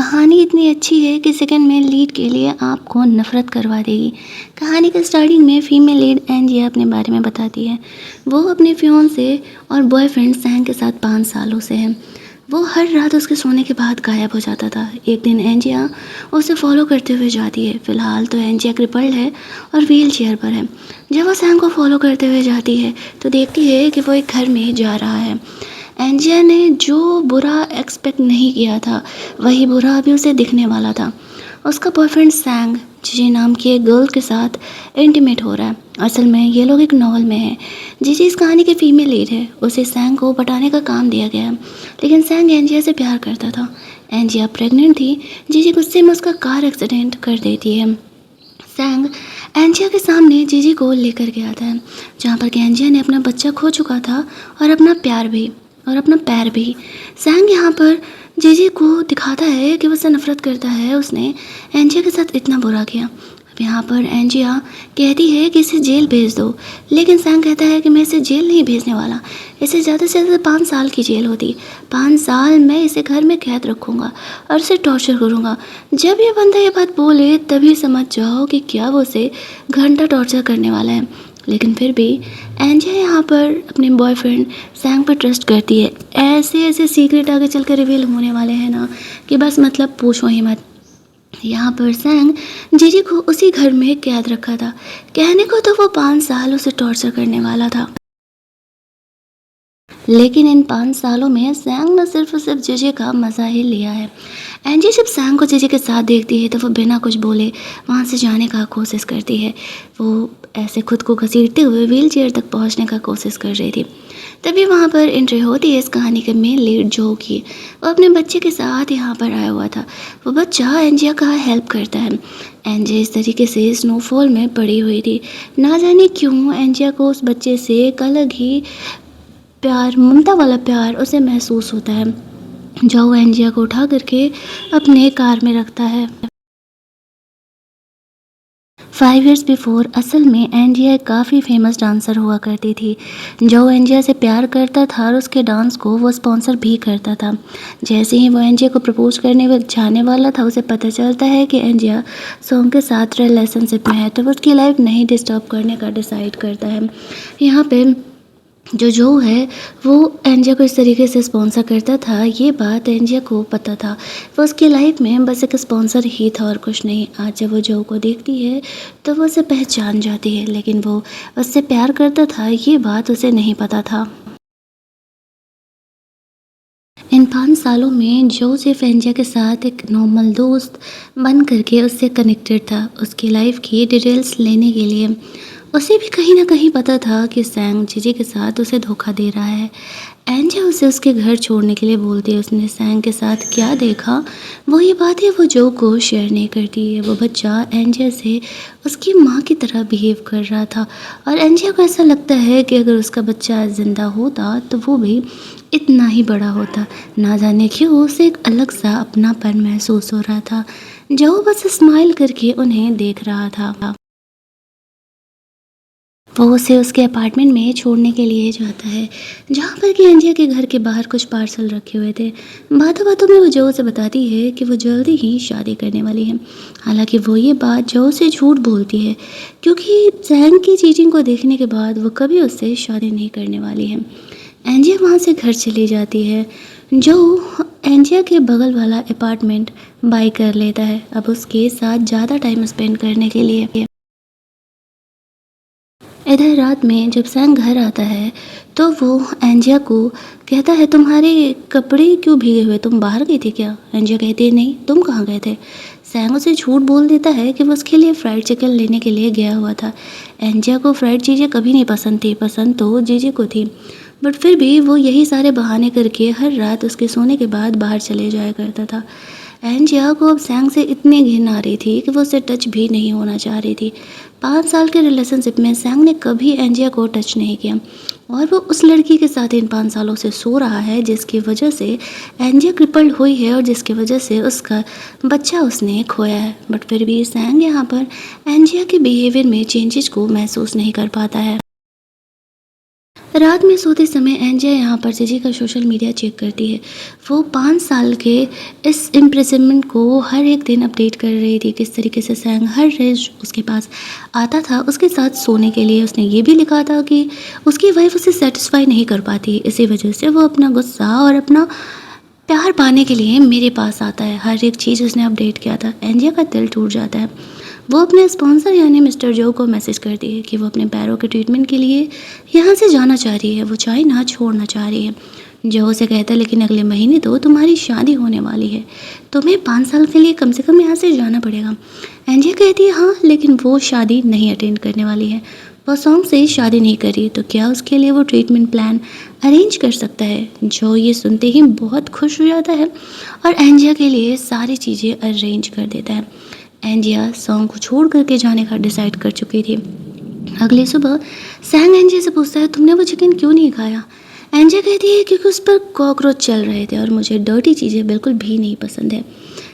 कहानी इतनी अच्छी है कि सेकंड मेल लीड के लिए आपको नफरत करवा देगी। कहानी के स्टार्टिंग में फीमेल लीड एंजिया अपने बारे में बताती है। वो अपने फियोंसे और बॉयफ्रेंड सैंग के साथ 5 सालों से है। वो हर रात उसके सोने के बाद गायब हो जाता था। एक दिन एंजिया उसे फॉलो करते हुए जाती है। फिलहाल तो एंजिया क्रिपल्ड है और व्हील चेयर पर है। जब वो सैंग को फॉलो करते हुए जाती है तो देखती है कि वो एक घर में जा रहा है। एंजिया ने जो बुरा एक्सपेक्ट नहीं किया था वही बुरा अभी उसे दिखने वाला था। उसका बॉयफ्रेंड सैंग जीजी नाम की एक गर्ल के साथ इंटीमेट हो रहा है। असल में ये लोग एक नॉवल में हैं। जीजी इस कहानी के फीमेल लीड है। उसे सैंग को पटाने का काम दिया गया है, लेकिन सैंग एंजिया से प्यार करता था। एंजिया प्रेग्नेंट थी। जीजी गुस्से में उसका कार एक्सीडेंट कर देती है। सैंग एंजिया के सामने जीजी को लेकर के आता है, जहाँ पर कि एंजिया ने अपना बच्चा खो चुका था और अपना प्यार भी और अपना पैर भी। सैंग यहाँ पर जीजी को दिखाता है कि वो उससे नफरत करता है। उसने एंजिया के साथ इतना बुरा किया। अब यहाँ पर एंजिया कहती है कि इसे जेल भेज दो, लेकिन सैंग कहता है कि मैं इसे जेल नहीं भेजने वाला। इसे ज़्यादा से ज़्यादा 5 साल की जेल होती। 5 साल मैं इसे घर में कैद रखूँगा और इसे टॉर्चर करूँगा। जब ये बंदा ये बात बोले तभी समझ जाओ कि क्या वो उसे घंटा टॉर्चर करने वाला है। लेकिन फिर भी एंजिया यहाँ पर अपने बॉयफ्रेंड सैंग पर ट्रस्ट करती है। ऐसे ऐसे सीक्रेट आगे चल कर रिवील होने वाले हैं ना कि बस मतलब पूछो ही मत। यहाँ पर सैंग जीजी को उसी घर में कैद रखा था। कहने को तो वो 5 साल उसे टॉर्चर करने वाला था, लेकिन इन 5 सालों में सैंग न सिर्फ और सिर्फ जीजी का मज़ा ही लिया है। एंजी जब सैंग को जीजी के साथ देखती है तो वो बिना कुछ बोले वहाँ से जाने का कोशिश करती है। वो ऐसे खुद को घसीटते हुए व्हील चेयर तक पहुँचने का कोशिश कर रही थी। तभी वहाँ पर एंट्री होती है इस कहानी के मेन लीड जो की। वो अपने बच्चे के साथ यहाँ पर आया हुआ था। वो बच्चा एंजिया का हेल्प करता है। एंजिया इस तरीके से स्नोफॉल में पड़ी हुई थी। ना जाने क्यों एंजिया को उस बच्चे से एक अलग ही प्यार, ममता वाला प्यार उसे महसूस होता है, जो वो एंजिया को उठा करके अपने कार में रखता है। 5 इयर्स बिफोर असल में एंजिया एक काफ़ी फेमस डांसर हुआ करती थी, जो एंजिया से प्यार करता था और उसके डांस को वो स्पॉन्सर भी करता था। जैसे ही वो एंजिया को प्रपोज करने जाने वाला था, उसे पता चलता है कि एंजिया सॉन्ग के साथ रिलेशनशिप में है, तो वो उसकी लाइफ नहीं डिस्टर्ब करने का डिसाइड करता है। यहाँ पे जो है वो एंजिया को इस तरीके से स्पॉन्सर करता था, ये बात एंजिया को पता था। वो उसकी लाइफ में बस एक स्पॉन्सर ही था और कुछ नहीं। आज जब वो जो को देखती है तो वो उसे पहचान जाती है, लेकिन वो उससे प्यार करता था ये बात उसे नहीं पता था। इन 5 सालों में जो सिर्फ एंजिया के साथ एक नॉर्मल दोस्त बन करके उससे कनेक्टेड था, उसकी लाइफ की डिटेल्स लेने के लिए। उसे भी कहीं ना कहीं पता था कि सैंग जीजी के साथ उसे धोखा दे रहा है। एंजिया उसे उसके घर छोड़ने के लिए बोलती है। उसने सैंग के साथ क्या देखा वो ये बात है वो जो को शेयर नहीं करती है। वो बच्चा एंजिया से उसकी माँ की तरह बिहेव कर रहा था और एंजिया को ऐसा लगता है कि अगर उसका बच्चा ज़िंदा होता तो वो भी इतना ही बड़ा होता। ना जाने क्यों उसे एक अलग सा अपनापन महसूस हो रहा था, जो बस स्माइल करके उन्हें देख रहा था। वो उसे उसके अपार्टमेंट में छोड़ने के लिए जाता है, जहाँ पर कि एंजिया के घर के बाहर कुछ पार्सल रखे हुए थे। बातों बातों में वो जो उसे बताती है कि वो जल्दी ही शादी करने वाली है। हालांकि वो ये बात जो से झूठ बोलती है, क्योंकि सैंग की चीटिंग को देखने के बाद वो कभी उससे शादी नहीं करने वाली है। एंजिया वहाँ से घर चली जाती है। जो एंजिया के बगल वाला अपार्टमेंट बाई कर लेता है, अब उसके साथ ज़्यादा टाइम स्पेंड करने के लिए। इधर रात में जब सैंग घर आता है तो वो एंजिया को कहता है तुम्हारे कपड़े क्यों भीगे हुए, तुम बाहर गई थी क्या? एंजिया कहती है नहीं, तुम कहाँ गए थे? सैंग उसे झूठ बोल देता है कि वो उसके लिए फ्राइड चिकन लेने के लिए गया हुआ था। एंजिया को फ्राइड चीज़ें कभी नहीं पसंद थी, पसंद तो जीजी को थी, बट फिर भी वो यही सारे बहाने करके हर रात उसके सोने के बाद बाहर चले जाया करता था। एंजिया को अब सैंग से इतनी घिन आ रही थी कि वो उससे टच भी नहीं होना चाह रही थी। 5 साल के रिलेशनशिप में सैंग ने कभी एंजिया को टच नहीं किया और वो उस लड़की के साथ इन 5 सालों से सो रहा है, जिसकी वजह से एंजिया क्रिपल्ड हुई है और जिसकी वजह से उसका बच्चा उसने खोया है। बट फिर भी सैंग यहाँ पर एंजिया के बिहेवियर में चेंजेस को महसूस नहीं कर पाता है। रात में सोते समय एंजिया यहाँ पर जीजी का सोशल मीडिया चेक करती है। वो 5 साल के इस इम्प्रिजनमेंट को हर एक दिन अपडेट कर रही थी, किस तरीके से सैंग हर रोज उसके पास आता था उसके साथ सोने के लिए। उसने ये भी लिखा था कि उसकी वाइफ उसे सेटिस्फाई नहीं कर पाती, इसी वजह से वो अपना गुस्सा और अपना प्यार पाने के लिए मेरे पास आता है। हर एक चीज़ उसने अपडेट किया था। एंजिया का दिल टूट जाता है। वो अपने स्पॉन्सर यानी मिस्टर जो को मैसेज करती है कि वो अपने पैरों के ट्रीटमेंट के लिए यहाँ से जाना चाह रही है, वो चाइना छोड़ना चाह रही है। जो उसे कहता है लेकिन अगले महीने तो तुम्हारी शादी होने वाली है, तुम्हें 5 साल के लिए कम से कम यहाँ से जाना पड़ेगा। एंजिया कहती है हाँ, लेकिन वो शादी नहीं अटेंड करने वाली है। वो सॉन्ग से शादी नहीं करी तो क्या उसके लिए वो ट्रीटमेंट प्लान अरेंज कर सकता है। जो ये सुनते ही बहुत खुश हो जाता है और एंजिया के लिए सारी चीज़ें अरेंज कर देता है। एंजिया सॉन्ग को छोड़ करके जाने का डिसाइड कर चुकी थी। अगली सुबह सैंग एंजिया से पूछता है तुमने वो चिकन क्यों नहीं खाया। एंजिया कहती है क्योंकि उस पर कॉकरोच चल रहे थे और मुझे डर्टी चीज़ें बिल्कुल भी नहीं पसंद है।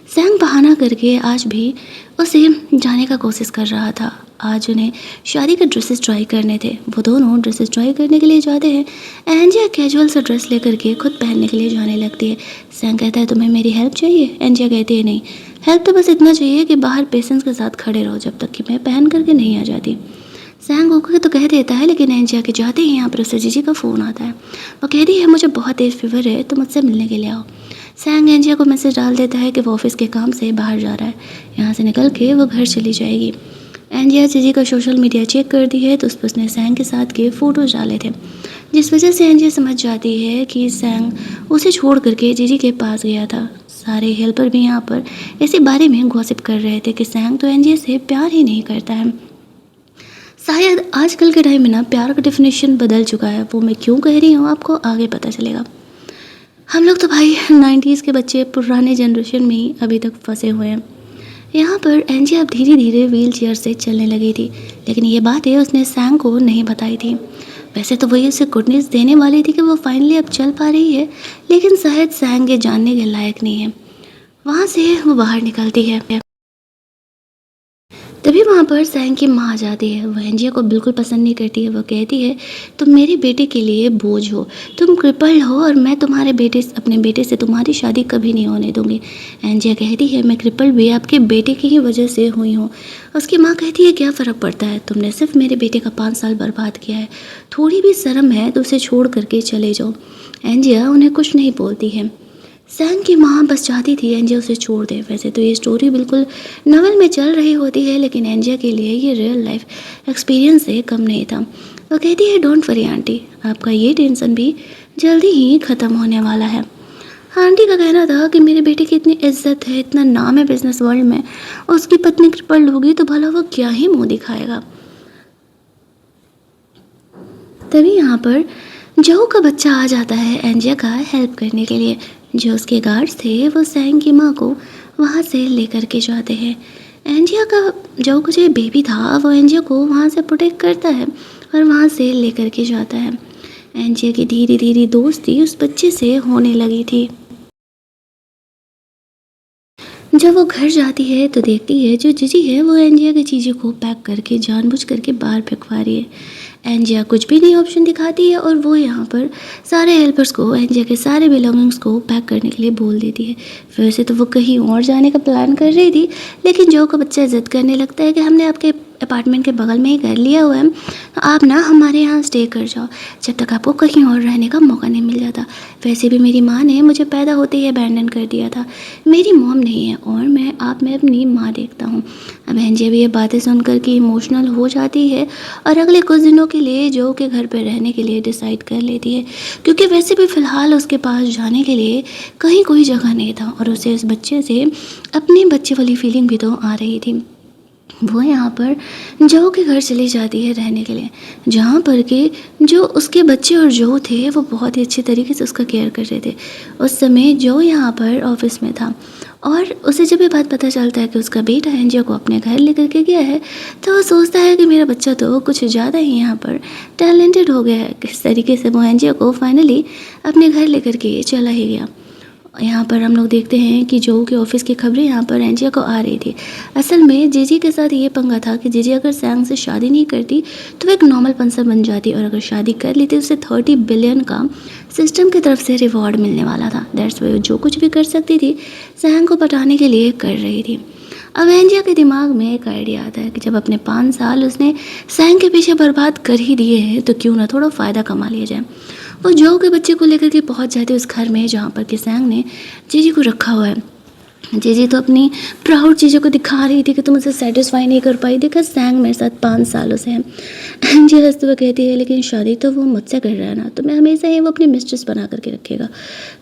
सैंग बहाना करके आज भी उसे जाने का कोशिश कर रहा था। आज उन्हें शादी के ड्रेसेस ट्राई करने थे। वो दोनों ड्रेसेस ट्राई करने के लिए जाते हैं। एंजिया कैजुअल सा ड्रेस लेकर के खुद पहनने के लिए जाने लगती है। सैंग कहता है तुम्हें मेरी हेल्प चाहिए। एंजिया कहती है नहीं, हेल्प तो बस इतना चाहिए कि बाहर पेशेंस के साथ खड़े रहो जब तक कि मैं पहन करके नहीं आ जाती। सैंग ओके तो कह देता है, लेकिन एंजिया के जाते ही यहाँ पर उससे जीजी का फ़ोन आता है। वो कहती है मुझे बहुत तेज़ फीवर है तो मुझसे मिलने के लिए आओ। सैंग एंजिया को मैसेज डाल देता है कि वो ऑफिस के काम से बाहर जा रहा है, यहाँ से निकल के वो घर चली जाएगी। एंजिया जीजी का सोशल मीडिया चेक करती है तो उस पर उसने सैंग के साथ के फ़ोटोज डाले थे, जिस वजह से एंजिया समझ जाती है कि सैंग उसे छोड़ करके जीजी के पास गया था। सारे हेल्पर भी यहाँ पर इसी बारे में गॉसिप कर रहे थे कि सैंग तो एंजिया से प्यार ही नहीं करता है। शायद आजकल के टाइम में ना प्यार का डेफिनेशन बदल चुका है। वो मैं क्यों कह रही हूँ आपको आगे पता चलेगा। हम लोग तो भाई 90s के बच्चे पुराने जनरेशन में ही अभी तक फंसे हुए हैं। यहाँ पर एंजिया अब धीरे धीरे व्हील चेयर से चलने लगी थी, लेकिन ये बातें उसने सैंग को नहीं बताई थी। वैसे तो वही उसे गुड न्यूज़ देने वाली थी कि वो फाइनली अब चल पा रही है, लेकिन शायद सैंग ये जानने के लायक नहीं है। वहाँ से वो बाहर निकलती है। तभी वहाँ पर सैंग की माँ आ जाती है। वो एंजिया को बिल्कुल पसंद नहीं करती है। वो कहती है तुम मेरे बेटे के लिए बोझ हो, तुम क्रिपल्ड हो और मैं अपने बेटे से तुम्हारी शादी कभी नहीं होने दूंगी। एंजिया कहती है मैं क्रिपल्ड भी आपके बेटे की ही वजह से हुई हूँ। उसकी माँ कहती है क्या फ़र्क पड़ता है, तुमने सिर्फ मेरे बेटे का 5 साल बर्बाद किया है, थोड़ी भी शर्म है तो उसे छोड़ करके चले जाओ। एंजिया उन्हें कुछ नहीं बोलती है। सैंग की माँ बस चाहती थी एंजिया उसे छोड़ दे। वैसे तो ये स्टोरी बिल्कुल नॉवल में चल रही होती है, लेकिन एंजिया के लिए ये रियल लाइफ एक्सपीरियंस से कम नहीं था। वो कहती है डोंट वरी आंटी, आपका ये टेंशन भी जल्दी ही ख़त्म होने वाला है। आंटी का कहना था कि मेरे बेटे की इतनी इज्जत है, इतना नाम है बिजनेस वर्ल्ड में, उसकी पत्नी क्रिपल्ड होगी तो भला वो क्या ही मुँह दिखाएगा। तभी यहाँ पर जो का बच्चा आ जाता है एंजिया का हेल्प करने के लिए। जो उसके गार्ड्स थे वो सैंग की माँ को वहाँ से लेकर के जाते हैं। एंजिया का जो का जो बेबी था वो एंजिया को वहाँ से प्रोटेक्ट करता है और वहाँ से लेकर के जाता है। एंजिया की धीरे धीरे दोस्ती उस बच्चे से होने लगी थी। जब वो घर जाती है तो देखती है जो जीजी है वो एंजिया की चीज़ों को पैक करके जानबूझ करके बाहर फेंकवा रही है। एंजिया कुछ भी नहीं ऑप्शन दिखाती है और वो यहाँ पर सारे हेल्पर्स को एंजिया के सारे बिलोंगिंग्स को पैक करने के लिए बोल देती है। वैसे तो वो कहीं और जाने का प्लान कर रही थी, लेकिन जो का बच्चा जिद करने लगता है कि हमने आपके अपार्टमेंट के बगल में ही घर लिया हुआ है, तो आप ना हमारे यहाँ स्टे कर जाओ जब तक आपको कहीं और रहने का मौका नहीं मिल जाता। वैसे भी मेरी माँ ने मुझे पैदा होते ही अबैंडन कर दिया था, मेरी मॉम नहीं है और मैं अपनी माँ देखता हूँ। अब एंजिया भी ये बातें सुन कर के इमोशनल हो जाती है और अगले कुछ दिनों के लिए जो के घर पर रहने के लिए डिसाइड कर लेती है, क्योंकि वैसे भी फ़िलहाल उसके पास जाने के लिए कहीं कोई जगह नहीं था और उसे इस बच्चे से अपने बच्चे वाली फीलिंग भी तो आ रही थी। वो यहाँ पर जो के घर चली जाती है रहने के लिए, जहाँ पर कि जो उसके बच्चे और जो थे वो बहुत ही अच्छे तरीके से उसका केयर कर रहे थे। उस समय जो यहाँ पर ऑफिस में था और उसे जब ये बात पता चलता है कि उसका बेटा एंजिया को अपने घर लेकर के गया है, तो वो सोचता है कि मेरा बच्चा तो कुछ ज़्यादा ही यहाँ पर टैलेंटेड हो गया है। किस तरीके से वो एंजिया को फाइनली अपने घर लेकर के चला ही गया। यहाँ पर हम लोग देखते हैं कि जो के ऑफिस की खबरें यहाँ पर एंजिया को आ रही थी। असल में जीजी के साथ ये पंगा था कि जीजी अगर सैंग से शादी नहीं करती तो वो एक नॉर्मल पर्सन बन जाती, और अगर शादी कर लेती तो उसे 30 बिलियन का सिस्टम की तरफ से रिवॉर्ड मिलने वाला था। दैट्स वाई जो कुछ भी कर सकती थी सैंग को पटाने के लिए कर रही थी। अब एंजिया के दिमाग में एक आइडिया आता है कि जब अपने 5 साल उसने सैंग के पीछे बर्बाद कर ही दिए हैं तो क्यों ना थोड़ा फ़ायदा कमा लिया जाए। वो जो के बच्चे को लेकर के पहुंच जाते उस घर में जहाँ पर कि सैंग ने जीजी को रखा हुआ है। जीजी तो अपनी प्राउड चीज़ों को दिखा रही थी कि तुम उसे सेटिस्फाई नहीं कर पाई, देखा सैंग मेरे साथ 5 सालों से है। एंजी हंसते हुए कहती है लेकिन शादी तो वो मुझसे कर रहा है ना, तो मैं हमेशा ही वो अपनी मिस्ट्रेस बना करके रखेगा।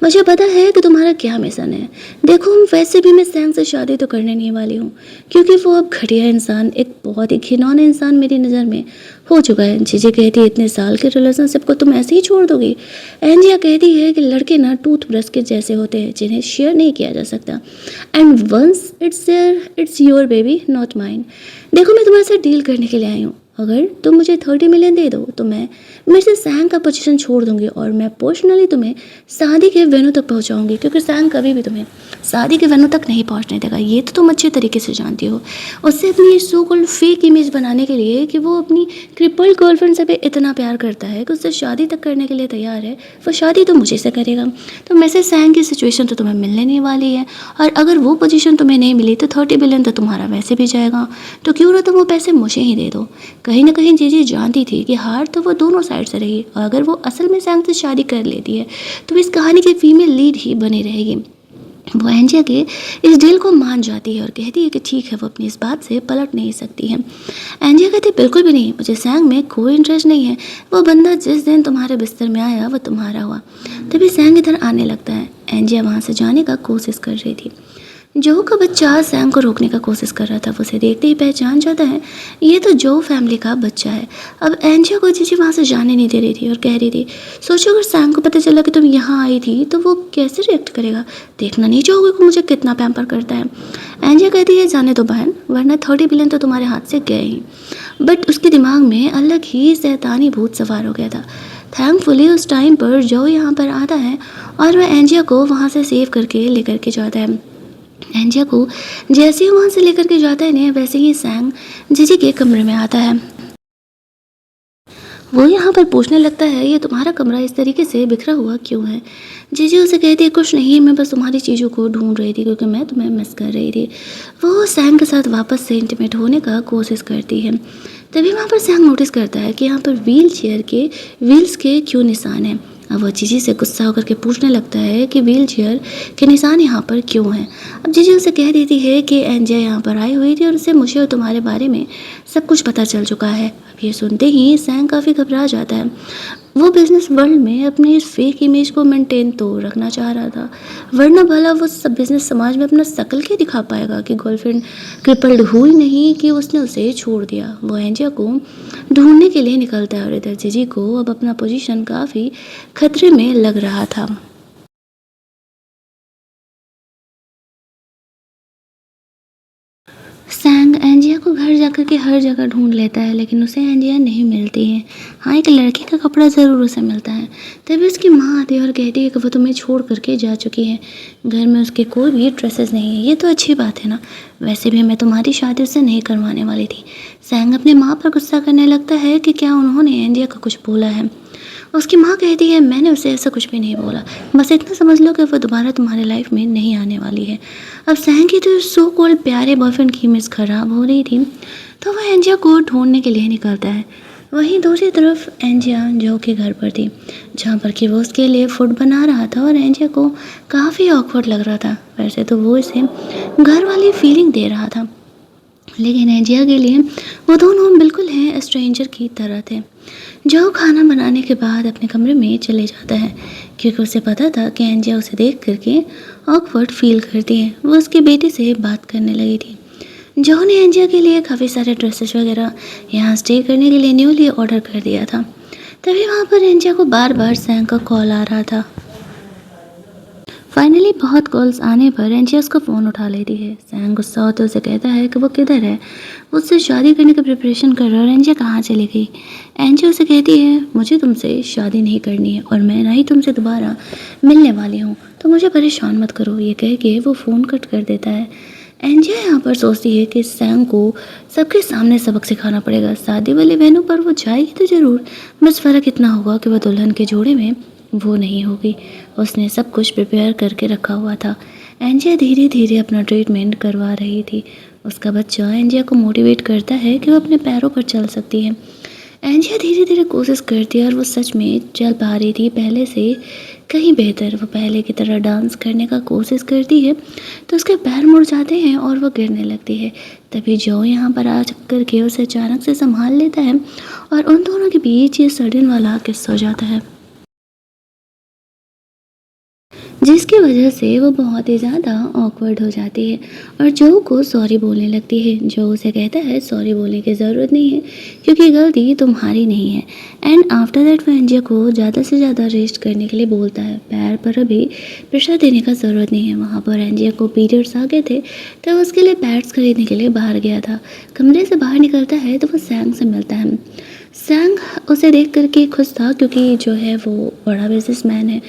मुझे पता है कि तुम्हारा क्या मिशन है। देखो वैसे भी मैं सैंग से शादी तो करने नहीं वाली हूँ, क्योंकि वो अब घटिया इंसान, एक बहुत ही घिनौना इंसान मेरी नज़र में हो चुका है। जीजी कहती है इतने साल के रिलेशनशिप को तुम ऐसे ही छोड़ दोगी। एंजिया कहती है कि लड़के ना टूथब्रश के जैसे होते हैं जिन्हें शेयर नहीं किया जा सकता, and once it's your baby not mine. देखो मैं तुम्हारे साथ डील करने के लिए आई हूँ। अगर तुम मुझे 30 मिलियन दे दो तो मैं मेरे से सैंग का पोजीशन छोड़ दूंगी, और मैं पर्सनली तुम्हें शादी के वेन्यू तक पहुंचाऊंगी, क्योंकि सैंग कभी भी तुम्हें शादी के वेन्यू तक नहीं पहुंचने देगा। ये तो तुम अच्छे तरीके से जानती हो। उससे अपनी सो कॉल्ड फेक इमेज बनाने के लिए कि वो अपनी क्रिपल्ड गर्लफ्रेंड से भी इतना प्यार करता है कि उससे शादी तक करने के लिए तैयार है, वो शादी तो मुझे से करेगा। तो मैं से सैंग की सिचुएशन तो तुम्हें मिलने नहीं वाली है, और अगर वो पोजीशन तुम्हें नहीं मिली तो 30 बिलियन तो तुम्हारा वैसे भी जाएगा। तो क्यों ना तुम वो पैसे मुझे ही दे दो। कहीं ना कहीं जीजी जानती थी कि हार तो वो दोनों साइड से रहेगी, और अगर वो असल में सैंग से शादी कर लेती है तो इस कहानी की फीमेल लीड ही बनी रहेगी। वो एंजिया के इस डील को मान जाती है और कहती है कि ठीक है, वो अपनी इस बात से पलट नहीं सकती है। एंजिया कहती है बिल्कुल भी नहीं, मुझे सैंग में कोई इंटरेस्ट नहीं है। वो बंदा जिस दिन तुम्हारे बिस्तर में आया वो तुम्हारा हुआ। तभी सैंग इधर आने लगता है। एंजिया वहाँ से जाने का कोशिश कर रही थी। जो का बच्चा सैंग को रोकने का कोशिश कर रहा था, वो उसे देखते ही पहचान जाता है, ये तो जो फैमिली का बच्चा है। अब एंजिया को जीजी वहाँ से जाने नहीं दे रही थी और कह रही थी सोचो अगर सैंग को पता चला कि तुम यहाँ आई थी तो वो कैसे रिएक्ट करेगा। देखना नहीं चाहोगे कि मुझे कितना पैम्पर करता है। एंजिया कहती है जाने दो बहन, वरना 30 बिलियन तो तुम्हारे हाथ से गए ही। बट उसके दिमाग में अलग ही शैतानी भूत सवार हो गया था। थैंकफुली उस टाइम पर जो यहाँ पर आता है और वह एंजिया को वहाँ से सेव करके लेकर के जाता है। एंजिया को जैसे ही वहाँ से लेकर के जाता है ना, वैसे ही सैंग जीजी के कमरे में आता है। वो यहाँ पर पूछने लगता है ये तुम्हारा कमरा इस तरीके से बिखरा हुआ क्यों है। जीजी उसे कहती है कुछ नहीं, मैं बस तुम्हारी चीज़ों को ढूंढ रही थी क्योंकि मैं तुम्हें मिस कर रही थी। वो सैंग के साथ वापस से इंटीमेट होने का कोशिश करती है। तभी वहाँ पर सैंग नोटिस करता है कि यहाँ पर व्हील चेयर के व्हील्स के क्यों निशान हैं। अब वह जीजी से गुस्सा होकर के पूछने लगता है कि व्हील चेयर के निशान यहाँ पर क्यों हैं। अब जीजी उसे कह देती है कि एंजिया यहाँ पर आई हुई थी और उसे मुझे और तुम्हारे बारे में सब कुछ पता चल चुका है। अब ये सुनते ही सैंग काफ़ी घबरा जाता है। वो बिजनेस वर्ल्ड में अपनी इस फेक इमेज को मेंटेन तो रखना चाह रहा था, वरना भला वो सब बिजनेस समाज में अपना शकल क्या दिखा पाएगा कि गर्लफ्रेंड क्रिपल्ड हुई नहीं कि उसने उसे छोड़ दिया। वो एंजिया को ढूंढने के लिए निकलता है और इधर जीजी को अब अपना पोजीशन काफ़ी खतरे में लग रहा था। सैंग एंजिया को घर जाकर के हर जगह ढूंढ लेता है, लेकिन उसे एंजिया नहीं मिलती है। हाँ, एक लड़के का कपड़ा ज़रूर उसे मिलता है। तभी उसकी माँ आती है और कहती है कि वो तुम्हें छोड़ करके जा चुकी है, घर में उसके कोई भी ड्रेसेस नहीं है। ये तो अच्छी बात है ना, वैसे भी मैं तुम्हारी शादी उससे नहीं करवाने वाली थी। सैंग अपनी माँ पर गुस्सा करने लगता है कि क्या उन्होंने एंजिया का कुछ बोला है। उसकी माँ कहती है मैंने उसे ऐसा कुछ भी नहीं बोला, बस इतना समझ लो कि वो दोबारा तुम्हारे लाइफ में नहीं आने वाली है। अब सैंग की तो सो कॉल्ड प्यारे बॉयफ्रेंड की इमेज खराब हो रही थी, तो वह एंजिया को ढूंढने के लिए निकलता है। वहीं दूसरी तरफ एंजिया जो के घर पर थी, जहाँ पर कि वो उसके लिए फूड बना रहा था और एंजिया को काफ़ी ऑकवर्ड लग रहा था। वैसे तो वो इसे घर वाली फीलिंग दे रहा था, लेकिन एंजिया के लिए वो दोनों बिल्कुल हैं स्ट्रेंजर की तरह थे। जो खाना बनाने के बाद अपने कमरे में चले जाता है, क्योंकि उसे पता था कि एंजिया उसे देख करके ऑकवर्ड फील करती है। वो उसकी बेटी से बात करने लगी थी। जो ने एंजिया के लिए काफ़ी सारे ड्रेसेस वगैरह यहाँ स्टे करने के लिए न्यूली ऑर्डर कर दिया था। तभी वहाँ पर एंजिया को बार बार सैंग का कॉल आ रहा था। फाइनली बहुत कॉल्स आने पर एंजिया उसका फ़ोन उठा लेती है। सैंग गुस्सा होते उसे कहता है कि वो किधर है, वो उससे शादी करने की प्रिपरेशन कर रहा है और एंजिया कहाँ चली गई। एंजिया उसे कहती है मुझे तुमसे शादी नहीं करनी है और मैं ना ही तुमसे दोबारा मिलने वाली हूँ, तो मुझे परेशान मत करो। ये कह के वो फ़ोन कट कर देता है। एंजिया यहाँ पर सोचती है कि सैंग को सबके सामने सबक सिखाना पड़ेगा। शादी वाले बहनों पर वो जाएगी तो ज़रूर, बस फ़र्क इतना होगा कि वह दुल्हन के जोड़े में वो नहीं होगी। उसने सब कुछ प्रिपेयर करके रखा हुआ था। एंजिया धीरे धीरे अपना ट्रीटमेंट करवा रही थी। उसका बच्चा एंजिया को मोटिवेट करता है कि वो अपने पैरों पर चल सकती है। एंजिया धीरे धीरे कोशिश करती है और वो सच में चल पा रही थी पहले से कहीं बेहतर। वो पहले की तरह डांस करने का कोशिश करती है तो उसके पैर मुड़ जाते हैं और वो गिरने लगती है। तभी जो यहाँ पर आ कर के उसे अचानक से संभाल लेता है और उन दोनों के बीच ये सडन वाला किस्सा हो जाता है, जिसकी वजह से वो बहुत ही ज़्यादा ऑकवर्ड हो जाती है और जो को सॉरी बोलने लगती है। जो उसे कहता है सॉरी बोलने की ज़रूरत नहीं है क्योंकि गलती तुम्हारी नहीं है। एंड आफ्टर दैट वो एंजिया को ज़्यादा से ज़्यादा रेस्ट करने के लिए बोलता है। पैर पर अभी प्रेशर देने का ज़रूरत नहीं है। वहाँ पर एंजिया को पीरियड्स आ गए थे तो उसके लिए पैड्स खरीदने के लिए बाहर गया था। कमरे से बाहर निकलता है तो वो सैंग से मिलता है। सैंग उसे देख करके खुश था क्योंकि जो है वो बड़ा बिजनेसमैन है।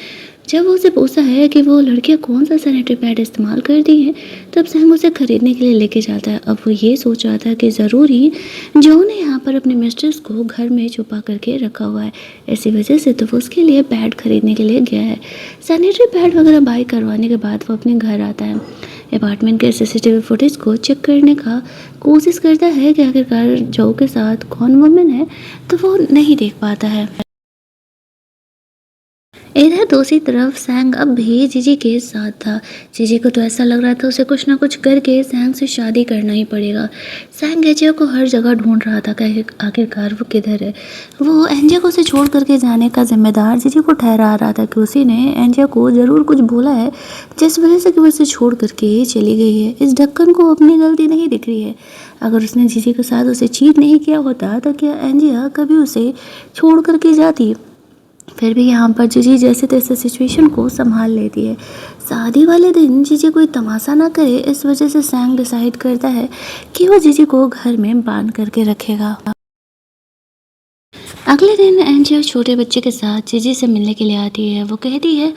जब वो उसे पूछता है कि वो लड़कियां कौन सा सैनिटरी पैड इस्तेमाल करती हैं, तब सैम उसे खरीदने के लिए लेके जाता है। अब वो ये सोच रहा था कि ज़रूर ही जो ने यहाँ पर अपने मिस्ट्रेस को घर में छुपा करके रखा हुआ है, इसी वजह से तो वो उसके लिए पैड खरीदने के लिए गया है। सैनिटरी पैड वगैरह बाई करवाने के बाद वो अपने घर आता है। अपार्टमेंट के सीसीटीवी फुटेज को चेक करने का कोशिश करता है कि आखिरकार जो के साथ कौन वुमेन है, तो वो नहीं देख पाता है। इधर दूसरी तरफ सैंग अब भी जीजी के साथ था। जीजी को तो ऐसा लग रहा था उसे कुछ ना कुछ करके सैंग से शादी करना ही पड़ेगा। सैंग एंजिया को हर जगह ढूंढ रहा था कि आखिरकार वो किधर है। वो एंजिया को उसे छोड़ करके जाने का जिम्मेदार जीजी को ठहरा रहा था कि उसी ने एंजिया को ज़रूर कुछ बोला है जिस वजह से कि वो उसे छोड़ करके चली गई है। इस ढक्कन को अपनी गलती नहीं दिख रही है। अगर उसने जीजी के साथ उसे चीट नहीं किया होता तो क्या एंजिया कभी उसे छोड़ करके जाती। फिर भी यहाँ पर जीजी जैसे तैसे सिचुएशन को संभाल लेती है। शादी वाले दिन जीजी कोई तमाशा ना करे, इस वजह से सैंग डिसाइड करता है कि वो जीजी को घर में बांध करके रखेगा। अगले दिन एंजिया छोटे बच्चे के साथ जीजी से मिलने के लिए आती है। वो कहती है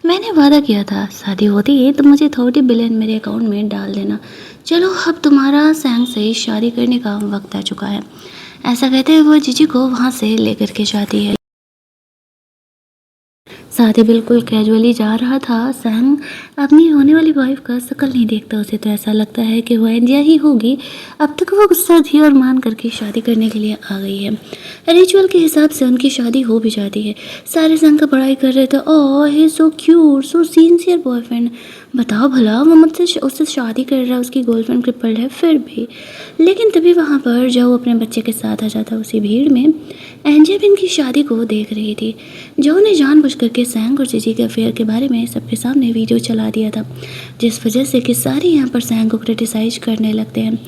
मैंने वादा किया था शादी होती है तो मुझे 30 बिलियन मेरे अकाउंट में डाल देना। चलो अब तुम्हारा सैंग से शादी करने का वक्त आ चुका है। ऐसा कहते हुए वो जीजी को वहाँ से लेकर के जाती है। शादी बिल्कुल कैजुअली जा रहा था। सैंग अपनी होने वाली वाइफ का शक्ल नहीं देखता। उसे तो ऐसा लगता है कि वो एंजिया ही होगी। अब तक वो गुस्सा थी और मान करके शादी करने के लिए आ गई है। रिचुअल के हिसाब से उनकी शादी हो भी जाती है। सारे सैंग का पढ़ाई कर रहे थे। Oh he so cute so sincere boyfriend. बताओ भला वो मुझसे उससे शादी कर रहा है, उसकी गर्लफ्रेंड क्रिपल्ड है फिर भी। लेकिन तभी वहाँ पर जो अपने बच्चे के साथ आ जाता उसी भीड़ में एंजिया भी इनकी शादी को देख रही थी। जो ने जानबूझ करके सैंग और जीजी के अफेयर के बारे में सबके सामने वीडियो चला दिया था, जिस वजह से कि सारे यहाँ पर सैंग को क्रिटिसाइज करने लगते हैं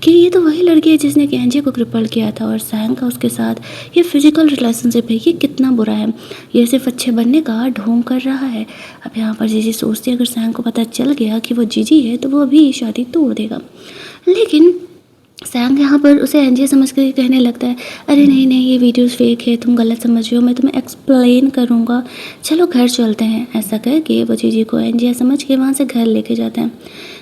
कि ये तो वही लड़की है जिसने कि एंजिया को क्रिपल किया था और सैंग का उसके साथ ये फिजिकल रिलेशनशिप है, ये कितना बुरा है, ये सिर्फ अच्छे बनने का ढोंग कर रहा है। अब यहाँ पर जीजी सोचती है अगर सैंग को पता चल गया कि वो जीजी है तो वो अभी शादी तोड़ देगा। लेकिन सैंग यहाँ पर उसे एंजिया समझ कर कहने लगता है अरे नहीं नहीं ये वीडियोस फेक है, तुम गलत समझ रहे हो, मैं तुम्हें एक्सप्लेन करूँगा, चलो घर चलते हैं। ऐसा कह के वो जीजी को एंजिया समझ के वहाँ से घर लेके जाते हैं।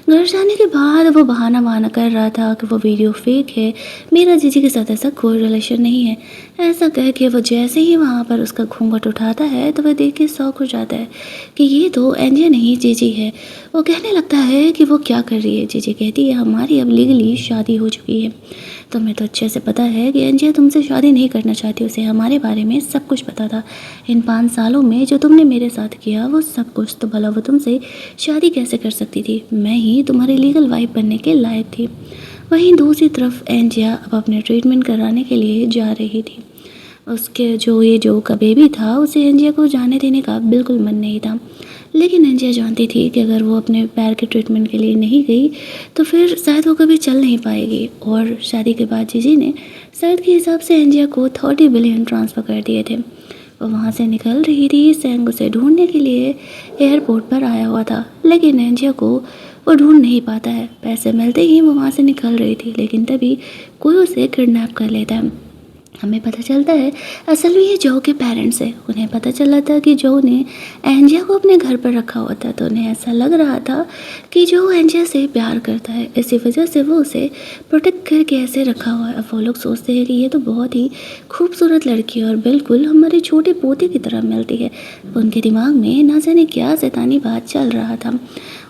घर जाने के बाद वो बहाना कर रहा था कि वो वीडियो फेक है, मेरा जीजी के साथ ऐसा कोई रिलेशन नहीं है। ऐसा कह के वो जैसे ही वहाँ पर उसका घूंघट उठाता है तो वह देख के शौक हो जाता है कि ये तो एंजिया नहीं जीजी है। वो कहने लगता है कि वो क्या कर रही है। जीजी कहती है हमारी अब लीगली शादी हो चुकी है। तुम्हें तो अच्छे से पता है कि एंजिया तुमसे शादी नहीं करना चाहती, उसे हमारे बारे में सब कुछ पता था। इन 5 सालों में जो तुमने मेरे साथ किया वो सब कुछ, तो भला वो तुमसे शादी कैसे कर सकती थी। मैं ही तुम्हारी लीगल वाइफ बनने के लायक थी। वहीं दूसरी तरफ एंजिया अब अपने ट्रीटमेंट कराने के लिए जा रही थी। उसके जो का बेबी था उसे एंजिया को जाने देने का बिल्कुल मन नहीं था। लेकिन एंजिया जानती थी कि अगर वो अपने पैर के ट्रीटमेंट के लिए नहीं गई तो फिर शायद वो कभी चल नहीं पाएगी। और शादी के बाद जीजी ने शर्त के हिसाब से एंजिया को 30 बिलियन ट्रांसफ़र कर दिए थे। वो वहाँ से निकल रही थी। सैंग उसे ढूंढने के लिए एयरपोर्ट पर आया हुआ था, लेकिन एंजिया को वो ढूंढ नहीं पाता है। पैसे मिलते ही वो वहाँ से निकल रही थी, लेकिन तभी कोई उसे किडनैप कर लेता है। हमें पता चलता है असल में ये जो के पेरेंट्स हैं। उन्हें पता चला था कि जो ने एंजिया को अपने घर पर रखा हुआ था, तो उन्हें ऐसा लग रहा था कि जो एंजिया से प्यार करता है, इसी वजह से वो उसे प्रोटेक्ट करके ऐसे रखा हुआ है। अब वो लोग सोचते हैं कि ये तो बहुत ही खूबसूरत लड़की है और बिल्कुल हमारी छोटी पोती की तरह मिलती है। उनके दिमाग में ना जाने क्या शैतानी बात चल रहा था।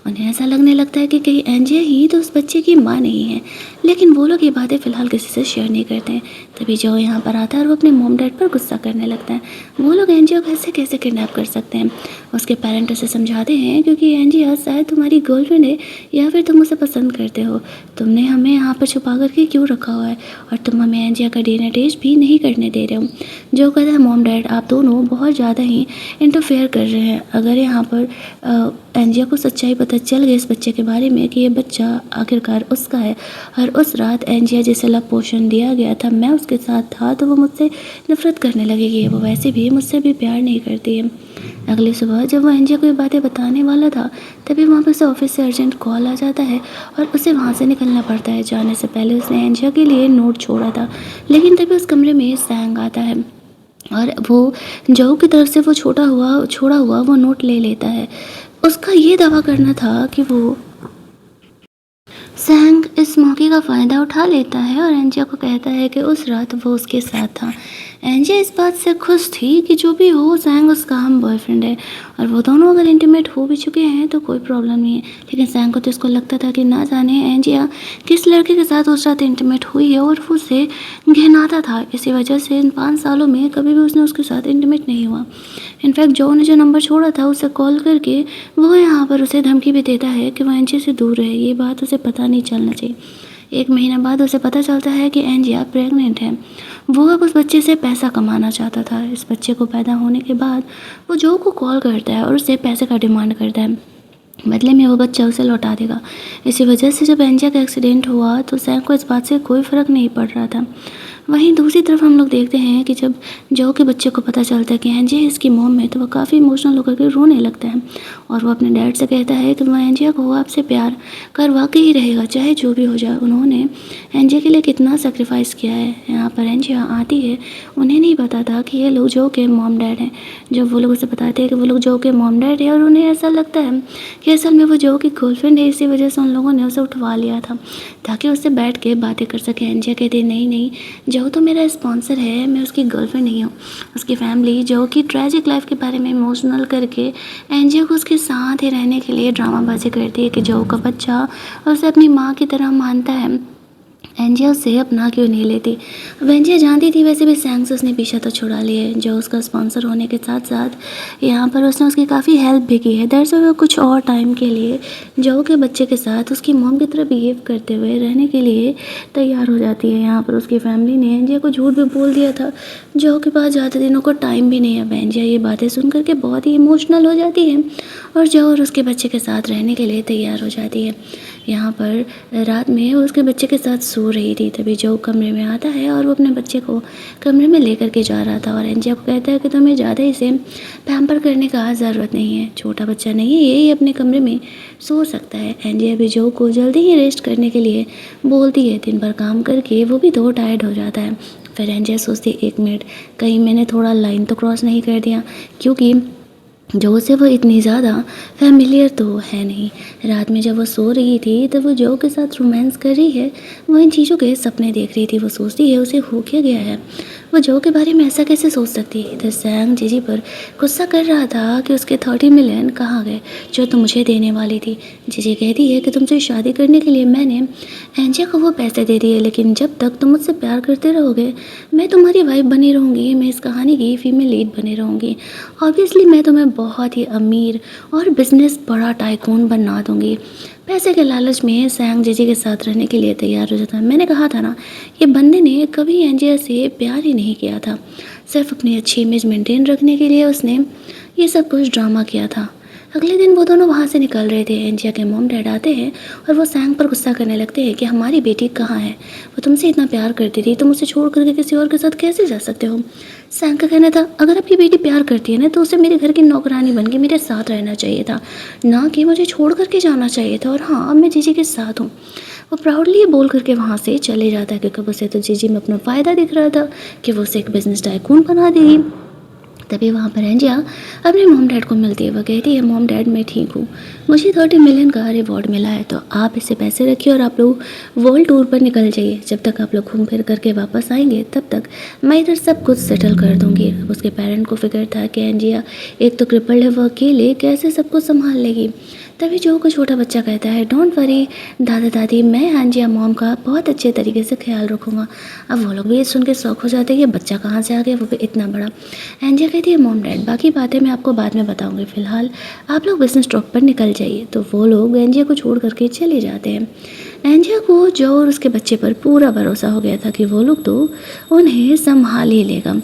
उन्हें ऐसा लगने लगता है कि कहीं एंजिया ही तो उस बच्चे की माँ नहीं है, लेकिन वो लोग ये बातें फ़िलहाल किसी से शेयर नहीं करते हैं। तभी जो यहाँ पर आता है और वो अपने मॉम डैड पर गुस्सा करने लगता है। वो लोग एंजिया को ऐसे कैसे किडनैप कर सकते हैं। उसके पेरेंट उसे समझाते हैं क्योंकि एंजिया शायद तुम्हारी गर्लफ्रेंड है या फिर तुम उसे पसंद करते हो। तुमने हमें यहाँ पर छुपा करके क्यों रखा हुआ है और तुम हमें एंजिया का डीएनए टेस्ट भी नहीं करने दे रहे हो। जो कहता है मॉम डैड आप दोनों बहुत ज़्यादा ही इंटरफेयर कर रहे हैं। अगर यहाँ पर एंजिया को सच्चाई पता चल गई इस बच्चे के बारे में कि ये बच्चा आखिरकार उसका है और उस रात एंजिया जिसे लव पोशन दिया गया था मैं उसके साथ था, तो वो मुझसे नफरत करने लगेगी। वो वैसे भी मुझसे भी प्यार नहीं करती है। अगली सुबह जब वो एंजिया को ये बातें बताने वाला था, तभी वहाँ पर उसे ऑफिस से अर्जेंट कॉल आ जाता है और उसे वहाँ से निकलना पड़ता है। जाने से पहले उसने एंजिया के लिए नोट छोड़ा था, लेकिन तभी उस कमरे में सैंग आता है और वो जो की तरफ से वो छोड़ा हुआ वो नोट ले लेता है। उसका ये दावा करना था कि वो सैंग इस मौके का फ़ायदा उठा लेता है और एंजिया को कहता है कि उस रात वो उसके साथ था। एंजिया इस बात से खुश थी कि जो भी हो सैंग उसका हम बॉयफ्रेंड है और वो दोनों अगर इंटीमेट हो भी चुके हैं तो कोई प्रॉब्लम नहीं है। लेकिन सैंग को तो इसको लगता था कि ना जाने एंजिया किस लड़के के साथ उस रात इंटीमेट हुई है और वो उसे घिनाता था। इसी वजह से इन 5 सालों में कभी भी उसने उसके साथ इंटीमेट नहीं हुआ। इनफैक्ट जो ने जो नंबर छोड़ा था उसे कॉल करके वो यहाँ पर उसे धमकी भी देता है कि वो एंजिया से दूर रहे। ये बात उसे पता नहीं चलना चाहिए। 1 महीना बाद उसे पता चलता है कि एंजिया प्रेग्नेंट है। वो अब उस बच्चे से पैसा कमाना चाहता था। इस बच्चे को पैदा होने के बाद वो जो को कॉल करता है और उससे पैसे का डिमांड करता है, बदले में वो बच्चा उसे लौटा देगा। इसी वजह से जब एंजिया का एक्सीडेंट हुआ तो सैम को इस बात से कोई फ़र्क नहीं पड़ रहा था। वहीं दूसरी तरफ हम लोग देखते हैं कि जब जो के बच्चे को पता चलता है कि एंजिया इसकी मॉम है, तो वो काफ़ी इमोशनल होकर के रोने लगता है और वो अपने डैड से कहता है कि वो एंजिया को आपसे प्यार करवा के ही रहेगा, चाहे जो भी हो जाए। उन्होंने एंजिया के लिए कितना सेक्रीफाइस किया है। यहाँ पर एंजिया आती है, उन्हें नहीं पता था कि ये लोग जो के मॉम डैड हैं। जब वो लोग उसे बताते हैं कि वो लोग जो के मॉम डैड है और उन्हें ऐसा लगता है कि असल में वो जो की गर्लफ्रेंड है, इसी वजह से उन लोगों ने उसे उठवा लिया था ताकि उससे बैठ के बातें कर सके। एंजिया कहती है नहीं नहीं, जो तो मेरा स्पॉन्सर है, मैं उसकी गर्लफ्रेंड नहीं हूँ। उसकी फैमिली जो कि ट्रैजिक लाइफ के बारे में इमोशनल करके एंजिया को उसके साथ ही रहने के लिए ड्रामाबाजी करती है कि जो का बच्चा उसे अपनी माँ की तरह मानता है, एंजिया उससे अपना क्यों नहीं लेती। अब एंजिया जानती थी वैसे भी सैंग से उसने पीछा तो छुड़ा लिया है। जो उसका स्पॉन्सर होने के साथ साथ यहाँ पर उसने उसकी काफ़ी हेल्प भी की है। दरअसल वो कुछ और टाइम के लिए जो के बच्चे के साथ उसकी मॉम की तरह बिहेव करते हुए रहने के लिए तैयार हो जाती है। यहाँ पर उसकी फैमिली ने एंजिया को झूठ भी बोल दिया था। जो के पास ज़्यादा दिनों को टाइम भी नहीं है। अब एंजिया ये बातें सुन करके बहुत ही इमोशनल हो जाती है और जो और उसके बच्चे के साथ रहने के लिए तैयार हो जाती है। यहाँ पर रात में वो उसके बच्चे के साथ सो रही थी, तभी जो कमरे में आता है और वो अपने बच्चे को कमरे में लेकर के जा रहा था और एंजिया को कहता है कि तुम्हें ज़्यादा इसे पैम्पर करने का ज़रूरत नहीं है, छोटा बच्चा नहीं है, ये अपने कमरे में सो सकता है। एंजिया भी जो को जल्दी ही रेस्ट करने के लिए बोलती है। दिन भर काम करके वो भी तो टायर्ड हो जाता है। फिर एंजिया सोचती है 1 मिनट, कहीं मैंने थोड़ा लाइन तो क्रॉस नहीं कर दिया, क्योंकि जो से वो इतनी ज़्यादा फैमिलियर तो है नहीं। रात में जब वो सो रही थी तो वो जो के साथ रोमांस कर रही है, वो इन चीज़ों के सपने देख रही थी। वो सोचती है उसे हो क्या गया है, वो जो के बारे में ऐसा कैसे सोच सकती है। इधर सैंग जीजी पर गुस्सा कर रहा था कि उसके 30 मिलियन कहाँ गए जो तुम मुझे देने वाली थी। जीजी कहती है कि तुमसे शादी करने के लिए मैंने एंजिया को वो पैसे दे दिए, लेकिन जब तक तुम मुझसे प्यार करते रहोगे मैं तुम्हारी वाइफ बनी रहूँगी, मैं इस कहानी की फीमेल लीड बनी रहूँगी। ऑब्वियसली मैं तुम्हें बहुत ही अमीर और बिजनेस बड़ा टाइकून बना दूँगी। पैसे के लालच में सैंग जीजी के साथ रहने के लिए तैयार हो जाता है। मैंने कहा था ना, ये बंदे ने कभी एंजिया से प्यार ही नहीं किया था, सिर्फ अपनी अच्छी इमेज मेंटेन रखने के लिए उसने ये सब कुछ ड्रामा किया था। अगले दिन वो दोनों वहाँ से निकल रहे थे। एंजिया के मॉम डैड आते हैं और वो सैंग पर गुस्सा करने लगते हैं कि हमारी बेटी कहाँ है, वो तुमसे इतना प्यार करती थी, तुम उसे छोड़ करके किसी और के साथ कैसे जा सकते हो। सैंग का कहना था, अगर आपकी बेटी प्यार करती है ना तो उसे मेरे घर की नौकरानी बन के मेरे साथ रहना चाहिए था, ना कि मुझे छोड़ करके जाना चाहिए था। और हाँ, अब मैं जीजी के साथ हूँ। वो प्राउडली ये बोल करके वहाँ से चले जाता है, क्योंकि उसे तो जीजी में अपना फ़ायदा दिख रहा था कि वो उसे एक बिजनेस टाइकून बना देगी। तभी वहाँ पर एंजिया अपने मॉम डैड को मिलती है। वो कहती है, मॉम डैड मैं ठीक हूँ, मुझे 30 मिलियन का रिवॉर्ड मिला है, तो आप इसे पैसे रखिए और आप लोग वर्ल्ड टूर पर निकल जाइए। जब तक आप लोग घूम फिर करके वापस आएंगे तब तक मैं इधर सब कुछ सेटल कर दूँगी। उसके पेरेंट को फिक्र था कि एंजिया एक तो क्रिपल्ड है, वो अकेले कैसे सबको संभाल लेगी। तभी जो को छोटा बच्चा कहता है, डोंट वरी दादा दादी, मैं एंजिया मॉम का बहुत अच्छे तरीके से ख्याल रखूँगा। अब वो लोग भी ये सुन के शौक हो जाते हैं कि बच्चा कहाँ से आ गया, वो भी इतना बड़ा। एंजिया कहती है, मॉम डैड बाकी बातें मैं आपको बाद में बताऊंगी, फिलहाल आप लोग बिजनेस ट्रिप पर निकल जाइए। तो वो लोग एंजिया को छोड़ करके चले जाते हैं। एंजिया को जो और उसके बच्चे पर पूरा भरोसा हो गया था कि वो लोग तो उन्हें संभाल ही लेगा।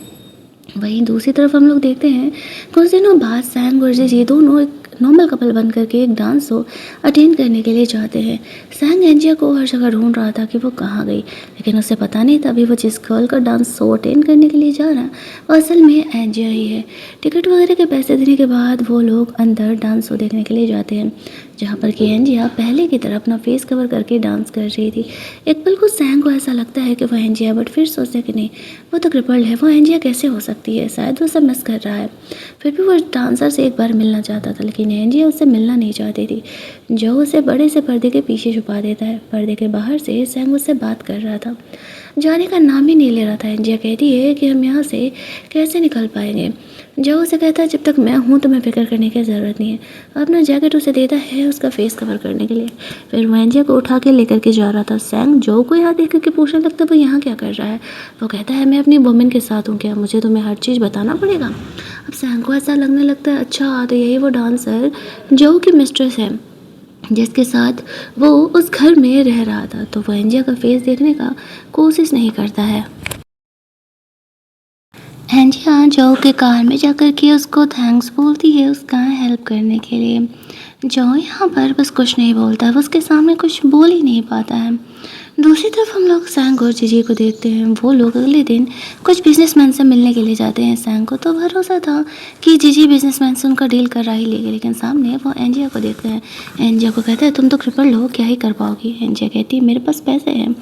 वहीं दूसरी तरफ हम लोग देखते हैं, कुछ दिनों बाद सैंग और ये दोनों एक नॉर्मल कपल बन करके एक डांस शो अटेंड करने के लिए जाते हैं। सैंग एंजिया को हर जगह ढूंढ रहा था कि वो कहाँ गई, लेकिन उसे पता नहीं था अभी वो जिस गर्ल का डांस शो अटेंड करने के लिए जा रहा है वो असल में एंजिया ही है। टिकट वगैरह के पैसे देने के बाद वो लोग अंदर डांस शो देखने के लिए जाते हैं, जहाँ पर कि एंजिया पहले की तरह अपना फेस कवर करके डांस कर रही थी। एक पल को सैंग को ऐसा लगता है कि वो एंजिया, बट फिर सोचते कि नहीं, वो तो क्रिपल्ड है, वो एंजिया कैसे हो सकती है, शायद वो सब मिस कर रहा है। फिर भी वो डांसर से एक बार मिलना चाहता था, लेकिन एंजिया उससे मिलना नहीं चाहती थी। जो उसे बड़े से पर्दे के पीछे छुपा देता है। पर्दे के बाहर से सैंग उससे बात कर रहा था, जाने का नाम ही नहीं ले रहा था। एंजिया कहती है कि हम यहाँ से कैसे निकल पाएंगे। जो उसे कहता है, जब तक मैं हूँ तुम्हें फिक्र करने की ज़रूरत नहीं है। अपना जैकेट उसे देता है उसका फेस कवर करने के लिए। फिर वो एंजिया को उठा के लेकर के जा रहा था। सैंग जो को यहाँ देख करके पूछने लगता, वो यहाँ क्या कर रहा है। वो कहता है, मैं अपनी वुमेन के साथ हूँ, क्या मुझे तुम्हें हर चीज़ बताना पड़ेगा। अब सैंग को ऐसा लगने लगता है, अच्छा तो यही वो डांसर जो की मिस्ट्रेस है जिसके साथ वो उस घर में रह रहा था। तो वो एंजिया का फेस देखने का कोशिश नहीं करता है। एंजिया जो के कार में जाकर के उसको थैंक्स बोलती है उसका हेल्प करने के लिए। जो यहाँ पर बस कुछ नहीं बोलता है, वो उसके सामने कुछ बोल ही नहीं पाता है। दूसरी तरफ हम लोग सैंग और जीजी को देखते हैं। वो लोग अगले दिन कुछ बिजनेसमैन से मिलने के लिए जाते हैं। सैंग को तो भरोसा था कि जीजी बिजनेसमैन से उनका डील करा ही लेगी, लेकिन सामने वो एंजिया को देखते हैं। एंजिया को कहता है, तुम तो क्रिपल्ड हो, क्या ही कर पाओगी। एंजिया कहती है, मेरे पास पैसे हैं।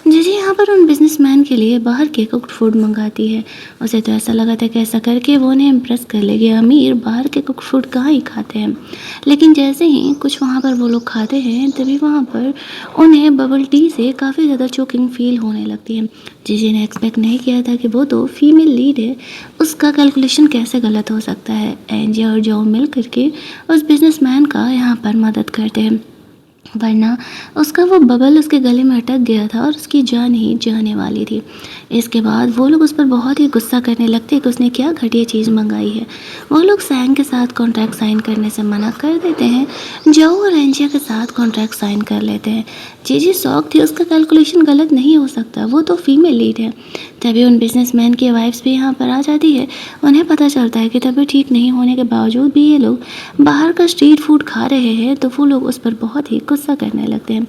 जीजी यहाँ पर उन बिजनेसमैन के लिए बाहर के कुक्ड फूड मंगाती है। उसे तो ऐसा लगा था कि ऐसा करके वो उन्हें इम्प्रेस कर लेगी, अमीर बाहर के कुक्ड फूड कहाँ ही खाते हैं। लेकिन जैसे ही कुछ वहाँ पर वो लोग खाते हैं, तभी वहाँ पर उन्हें बबल टी से काफ़ी ज़्यादा चोकिंग फील होने लगती है। जीजी ने एक्सपेक्ट नहीं किया था कि वो तो फीमेल लीड है, उसका कैलकुलेशन कैसे गलत हो सकता है। एंजिया और जो मिल करके उस बिजनेसमैन का यहाँ पर मदद करते हैं, वरना उसका वो बबल उसके गले में अटक गया था और उसकी जान ही जाने वाली थी। इसके बाद वो लोग उस पर बहुत ही गुस्सा करने लगते कि उसने क्या घटिया चीज़ मंगाई है। वो लोग सैंग के साथ कॉन्ट्रैक्ट साइन करने से मना कर देते हैं। जो और एंजिया के साथ कॉन्ट्रैक्ट साइन कर लेते हैं। जीजी शौक थी, उसका कैलकुलेशन गलत नहीं हो सकता, वो तो फीमेल लीड है। तभी उन बिजनेसमैन की वाइफ्स भी यहाँ पर आ जाती है। उन्हें पता चलता है कि तबीयत ठीक नहीं होने के बावजूद भी ये लोग बाहर का स्ट्रीट फूड खा रहे हैं, तो वो लोग उस पर बहुत ही गुस्सा करने लगते हैं।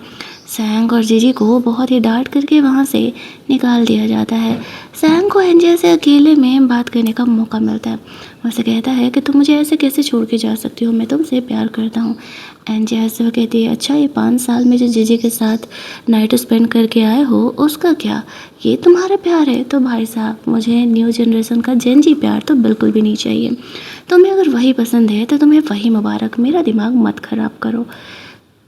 सैंग और जीजी को बहुत ही डांट करके वहाँ से निकाल दिया जाता है। सैंग को एंजिया से अकेले में बात करने का मौका मिलता है। उसे कहता है कि तुम मुझे ऐसे कैसे छोड़ के जा सकती हो, मैं तुमसे प्यार करता हूँ। एंजिया से वो कहती है, अच्छा ये 5 साल में जो जीजी के साथ नाइट स्पेंड करके आए हो उसका क्या, ये तुम्हारा प्यार है। तो भाई साहब, मुझे न्यू जनरेशन का जेनजी प्यार तो बिल्कुल भी नहीं चाहिए। तुम्हें अगर वही पसंद है तो तुम्हें वही मुबारक, मेरा दिमाग मत ख़राब करो।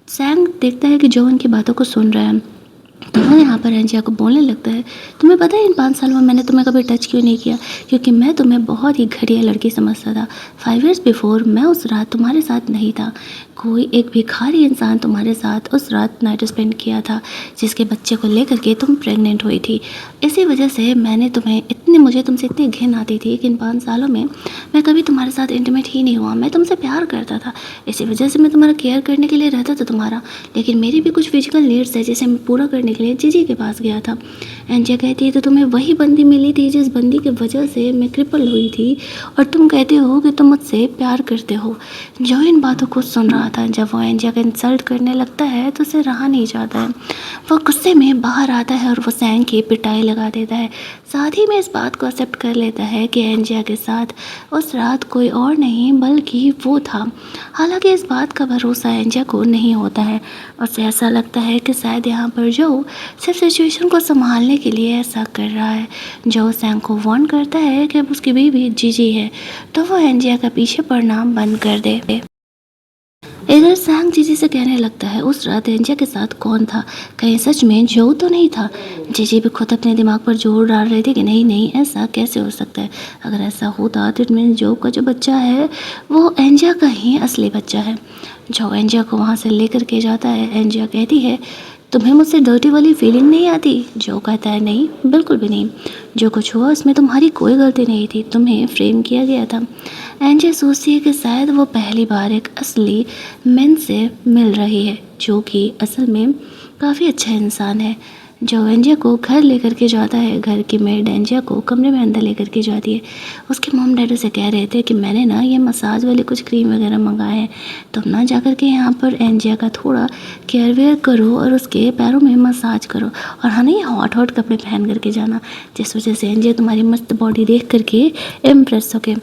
सैंग देखता है कि जो उनकी बातों को सुन रहा है, तो वो यहाँ पर एंजिया को बोलने लगता है, तुम्हें पता है इन 5 साल में मैंने तुम्हें कभी टच क्यों नहीं किया, क्योंकि मैं तुम्हें बहुत ही घटिया लड़की समझता था। 5 years बिफोर मैं उस रात तुम्हारे साथ नहीं था। कोई एक भिखारी इंसान तुम्हारे साथ उस रात नाइट स्पेंड किया था, जिसके बच्चे को लेकर के तुम प्रेग्नेंट हुई थी। इसी वजह से मैंने तुम्हें इतना मुझे तुमसे इतनी घिन आती थी कि इन 5 सालों में मैं कभी तुम्हारे साथ इंटीमेट ही नहीं हुआ। मैं तुमसे प्यार करता था, इसी वजह से मैं तुम्हारा केयर करने के लिए रहता था तुम्हारा, लेकिन मेरी भी कुछ फिजिकल नीड्स है जिसे मैं पूरा करने के लिए जीजी के पास गया था। एंजिया कहती है तो तुम्हें वही बंदी मिली थी जिस बंदी की वजह से मैं क्रिपल हुई थी, और तुम कहते हो कि तुम मुझसे प्यार करते हो। जो इन बातों को सुन रहा था, जब वो एंजिया का इंसल्ट करने लगता है तो उसे रहा नहीं जाता है। वो गुस्से में बाहर आता है और वो सैंग की पिटाई लगा देता है। साथ ही में इस बात को एक्सेप्ट कर लेता है कि एंजिया के साथ उस रात कोई और नहीं बल्कि वो था। हालांकि इस बात का भरोसा एंजिया को नहीं होता है। उसे ऐसा लगता है कि शायद यहाँ पर जो सिर्फ सिचुएशन को संभालने के लिए ऐसा कर रहा है। जो सैंग को वार्न करता है कि अब उसकी बीवी जीजी है तो वो एंजिया का पीछे पड़ना बंद कर दे। इधर सैंग जीजी से कहने लगता है उस रात एंजिया के साथ कौन था, कहीं सच में जो तो नहीं था। जीजी भी खुद अपने दिमाग पर जोर डाल रही थी कि नहीं नहीं ऐसा कैसे हो सकता है। अगर ऐसा होता तो इट मीन जो का जो बच्चा है वो एंजिया का ही असली बच्चा है। जो एंजिया को वहाँ से लेकर के जाता है। एंजिया कहती है तुम्हें मुझसे डर्टी वाली फीलिंग नहीं आती। जो कहता है नहीं बिल्कुल भी नहीं, जो कुछ हुआ उसमें तुम्हारी कोई गलती नहीं थी, तुम्हें फ्रेम किया गया था। एंजिया सोचती है कि शायद वो पहली बार एक असली मैन से मिल रही है जो कि असल में काफ़ी अच्छा इंसान है। जो एंजिया को घर लेकर के जाता है, घर की मेड एंजिया को कमरे में अंदर लेकर के जाती है। उसके मॉम डैडी से कह रहे थे कि मैंने ना ये मसाज वाले कुछ क्रीम वगैरह मंगाए हैं, तुम ना जाकर के यहाँ पर एंजिया का थोड़ा केयर वेयर करो और उसके पैरों में मसाज करो, और हाँ नहीं हॉट हॉट कपड़े पहन करके जाना जिस वजह से एंजिया तुम्हारी मस्त बॉडी देख करके इम्प्रेस होके।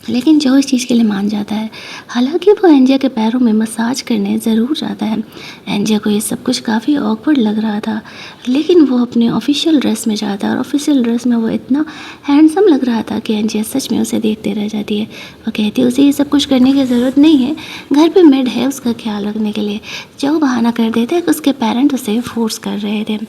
लेकिन जो इस चीज़ के लिए मान जाता है। हालांकि वो एंजिया के पैरों में मसाज करने ज़रूर जाता है। एंजिया को ये सब कुछ काफ़ी ऑकवर्ड लग रहा था, लेकिन वो अपने ऑफिशियल ड्रेस में जाता है और ऑफिशियल ड्रेस में वो इतना हैंडसम लग रहा था कि एंजिया सच में उसे देखते रह जाती है। वो कहती है उसे ये सब कुछ करने की ज़रूरत नहीं है, घर पर मेड है उसका ख्याल रखने के लिए। जो बहाना कर देते हैं कि उसके पेरेंट उसे फोर्स कर रहे थे।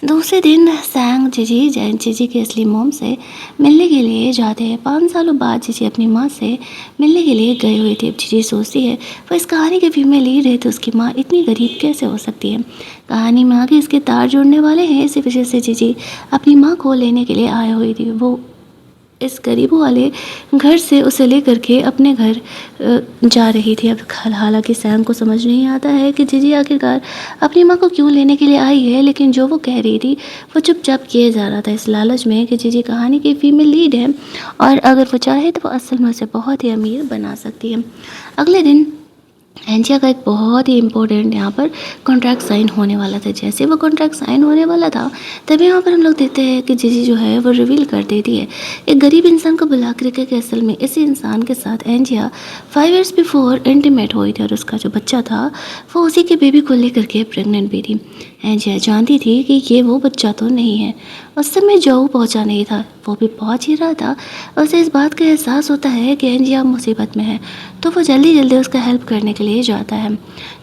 दूसरे दिन सैंग जीजी की असली मॉम से मिलने के लिए जाते हैं। 5 सालों बाद जीजी अपनी माँ से मिलने के लिए गई हुई थी। जीजी सोचती है वो इस कहानी के फीमेल लीड है तो उसकी माँ इतनी गरीब कैसे हो सकती है। कहानी में आगे इसके तार जोड़ने वाले हैं, इसी वजह से जीजी अपनी माँ को लेने के लिए आई हुई थी। वो इस गरीबों वाले घर से उसे लेकर के अपने घर जा रही थी। अब हालांकि सैम को समझ नहीं आता है कि जीजी आखिरकार अपनी माँ को क्यों लेने के लिए आई है, लेकिन जो वो कह रही थी वो चुपचाप किए जा रहा था इस लालच में कि जीजी कहानी की फीमेल लीड है और अगर वो चाहे तो वो असल में उसे बहुत ही अमीर बना सकती है। अगले दिन एंजिया का एक बहुत ही इम्पोर्टेंट यहाँ पर कॉन्ट्रैक्ट साइन होने वाला था। जैसे वो कॉन्ट्रैक्ट साइन होने वाला था तभी यहाँ पर हम लोग देखते हैं कि जीजी जो है वो रिवील कर देती है एक गरीब इंसान को बुला कर के असल में इसी इंसान के साथ एंजिया 5 इयर्स बिफोर इंटीमेट हुई थी और उसका जो बच्चा था वो उसी के बेबी को लेकर के प्रेग्नेंट भी थी। एंजिया जानती थी कि ये वो बच्चा तो नहीं है। उस समय जो पहुंचा नहीं था वो भी पहुंच ही रहा था। उसे इस बात का एहसास होता है कि एंजिया मुसीबत में है तो वो जल्दी जल्दी उसका हेल्प करने के लिए जाता है।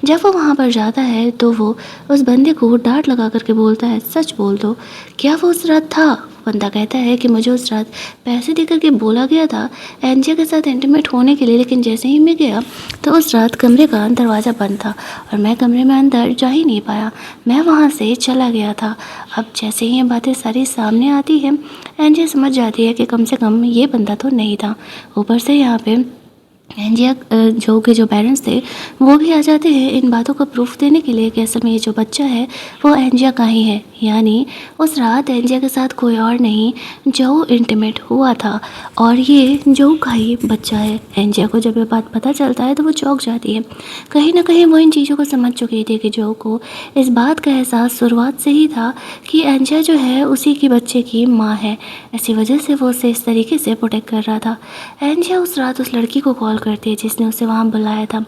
जब वो वहाँ पर जाता है तो वो उस बंदे को डांट लगा करके बोलता है सच बोल दो, क्या वो उस रात था। बंदा कहता है कि मुझे उस रात पैसे दे करके बोला गया था एंजिया के साथ इंटीमेट होने के लिए, लेकिन जैसे ही मैं गया तो उस रात कमरे का दरवाज़ा बंद था और मैं कमरे में अंदर जा ही नहीं पाया, मैं वहाँ से चला गया था। अब जैसे ही ये बातें सारी सामने आती है एंजिया समझ जाती है कि कम से कम ये बंदा तो नहीं था। ऊपर से यहाँ पे एंजिया जो पेरेंट्स थे वो भी आ जाते हैं इन बातों का प्रूफ देने के लिए कि असल में ये जो बच्चा है वो एंजिया का ही है, यानी उस रात एंजिया के साथ कोई और नहीं जो इंटीमेट हुआ था और ये जो का ही बच्चा है। एंजिया को जब ये बात पता चलता है तो वो चौंक जाती है। कहीं ना कहीं वो इन चीज़ों को समझ चुकी थी कि जो को इस बात का एहसास शुरुआत से ही था कि एंजिया जो है उसी की बच्चे की माँ है, इसी वजह से वो उसे इस तरीके से प्रोटेक्ट कर रहा था। एंजिया उस रात उस लड़की को कॉल करती है जिसने उसे वहाँ बुलाया था,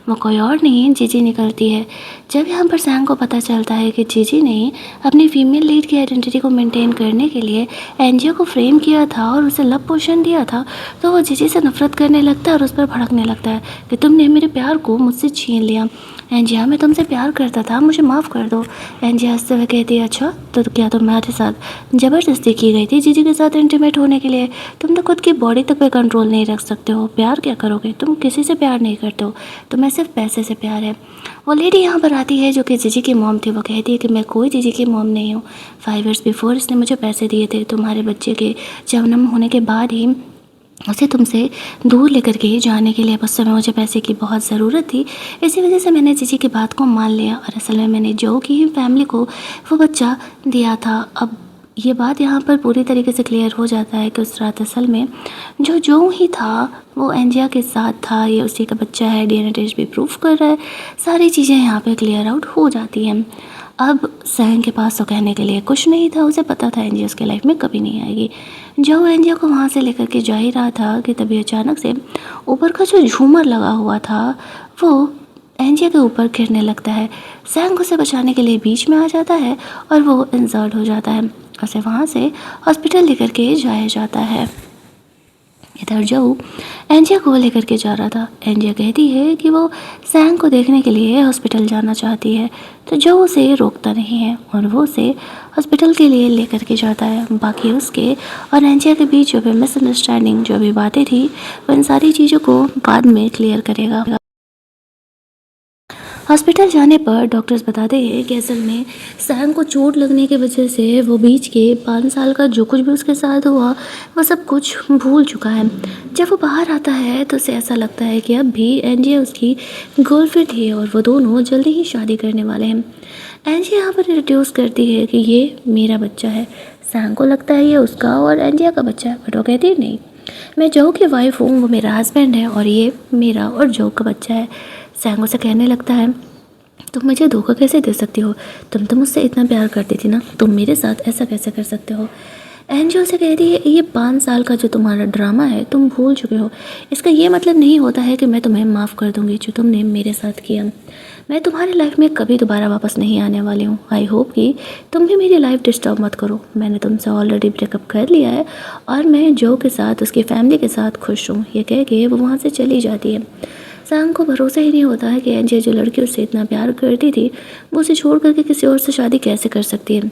वो कोई और नहीं जीजी निकलती है। जब यहाँ पर सैंग को पता चलता है कि जीजी ने अपनी फीमेल लीड की आइडेंटिटी को मेंटेन करने के लिए एंजिया को फ्रेम किया था और उसे लव पोशन दिया था तो वो जीजी से नफरत करने लगता है और उस पर भड़कने लगता है कि तुमने मेरे प्यार को मुझसे छीन लिया। एंजिया मैं तुमसे प्यार करता था, मुझे माफ़ कर दो। एंजिया हंसते हुए कहती है अच्छा तो क्या तुम्हारे साथ ज़बरदस्ती की गई थी जीजी के साथ इंटीमेट होने के लिए? तुम तो खुद की बॉडी तक पे कंट्रोल नहीं रख सकते हो, प्यार क्या करोगे? तुम किसी से प्यार नहीं करते हो, तुम्हें सिर्फ पैसे से प्यार है। वो लेडी यहाँ पर आती है जो कि जीजी की मॉम थी। वो कहती है कि मैं कोई जीजी की मॉम नहीं हूँ। 5 ईयर्स बिफोर इसने मुझे पैसे दिए थे तुम्हारे बच्चे के जन्म होने के बाद ही उसे तुमसे दूर लेकर के जाने के लिए। उस समय मुझे पैसे की बहुत ज़रूरत थी, इसी वजह से मैंने जीजी की बात को मान लिया और असल में मैंने जो की ही फैमिली को वो बच्चा दिया था। अब ये बात यहाँ पर पूरी तरीके से क्लियर हो जाता है कि उस रात असल में जो ही था वो एंजिया के साथ था, ये उसी का बच्चा है। डीएनए टेस्ट भी प्रूफ कर रहा है, सारी चीज़ें यहाँ पे क्लियर आउट हो जाती हैं। अब सैंग के पास तो कहने के लिए कुछ नहीं था, उसे पता था एंजिया उसके लाइफ में कभी नहीं आएगी। जो एंजिया को वहाँ से लेकर के जा ही रहा था कि तभी अचानक से ऊपर का जो झूमर लगा हुआ था वो एंजिया के ऊपर गिरने लगता है। सैंग उसे बचाने के लिए बीच में आ जाता है और वो इंजर्ड हो जाता है। उसे वहाँ से हॉस्पिटल लेकर के जाया जाता है। इधर जो एंजिया को लेकर के जा रहा था, एंजिया कहती है कि वो सैंग को देखने के लिए हॉस्पिटल जाना चाहती है, तो जो उसे रोकता नहीं है और वो उसे हॉस्पिटल के लिए लेकर के जाता है। बाकी उसके और एंजिया के बीच जो भी मिसअंडरस्टैंडिंग, जो भी बातें थी, वो इन सारी चीज़ों को बाद में क्लियर करेगा। हॉस्पिटल जाने पर डॉक्टर्स बताते हैं कि असल में सैम को चोट लगने की वजह से वो बीच के 5 साल का जो कुछ भी उसके साथ हुआ वो सब कुछ भूल चुका है। जब वो बाहर आता है तो उसे ऐसा लगता है कि अब भी एंजिया उसकी गर्लफ्रेंड है और वो दोनों जल्दी ही शादी करने वाले हैं। एंजिया यहाँ पर इंट्रोड्यूस करती है कि ये मेरा बच्चा है। सैम को लगता है ये उसका और एंजिया का बच्चा है, बट वो कहती है नहीं, मैं जो की वाइफ हूँ, वो मेरा हस्बैंड है और ये मेरा और जो का बच्चा है। सैंग उसे कहने लगता है तुम मुझे धोखा कैसे दे सकती हो? तुम तो मुझसे इतना प्यार करती थी ना, तुम मेरे साथ ऐसा कैसे कर सकते हो? एंजियो से कहती है ये 5 साल का जो तुम्हारा ड्रामा है तुम भूल चुके हो। इसका ये मतलब नहीं होता है कि मैं तुम्हें माफ़ कर दूंगी जो तुमने मेरे साथ किया। मैं तुम्हारी लाइफ में कभी दोबारा वापस नहीं आने वाली हूँ। आई होप कि तुम भी मेरी लाइफ डिस्टर्ब मत करो। मैंने तुमसे ऑलरेडी ब्रेकअप कर लिया है और मैं जो के साथ, उसकी फैमिली के साथ खुश हूँ। ये कह के वो वहाँ से चली जाती है। सैम को भरोसा ही नहीं होता है कि एंजिया जो लड़की उससे इतना प्यार करती थी वो उसे छोड़ करके किसी और से शादी कैसे कर सकती है।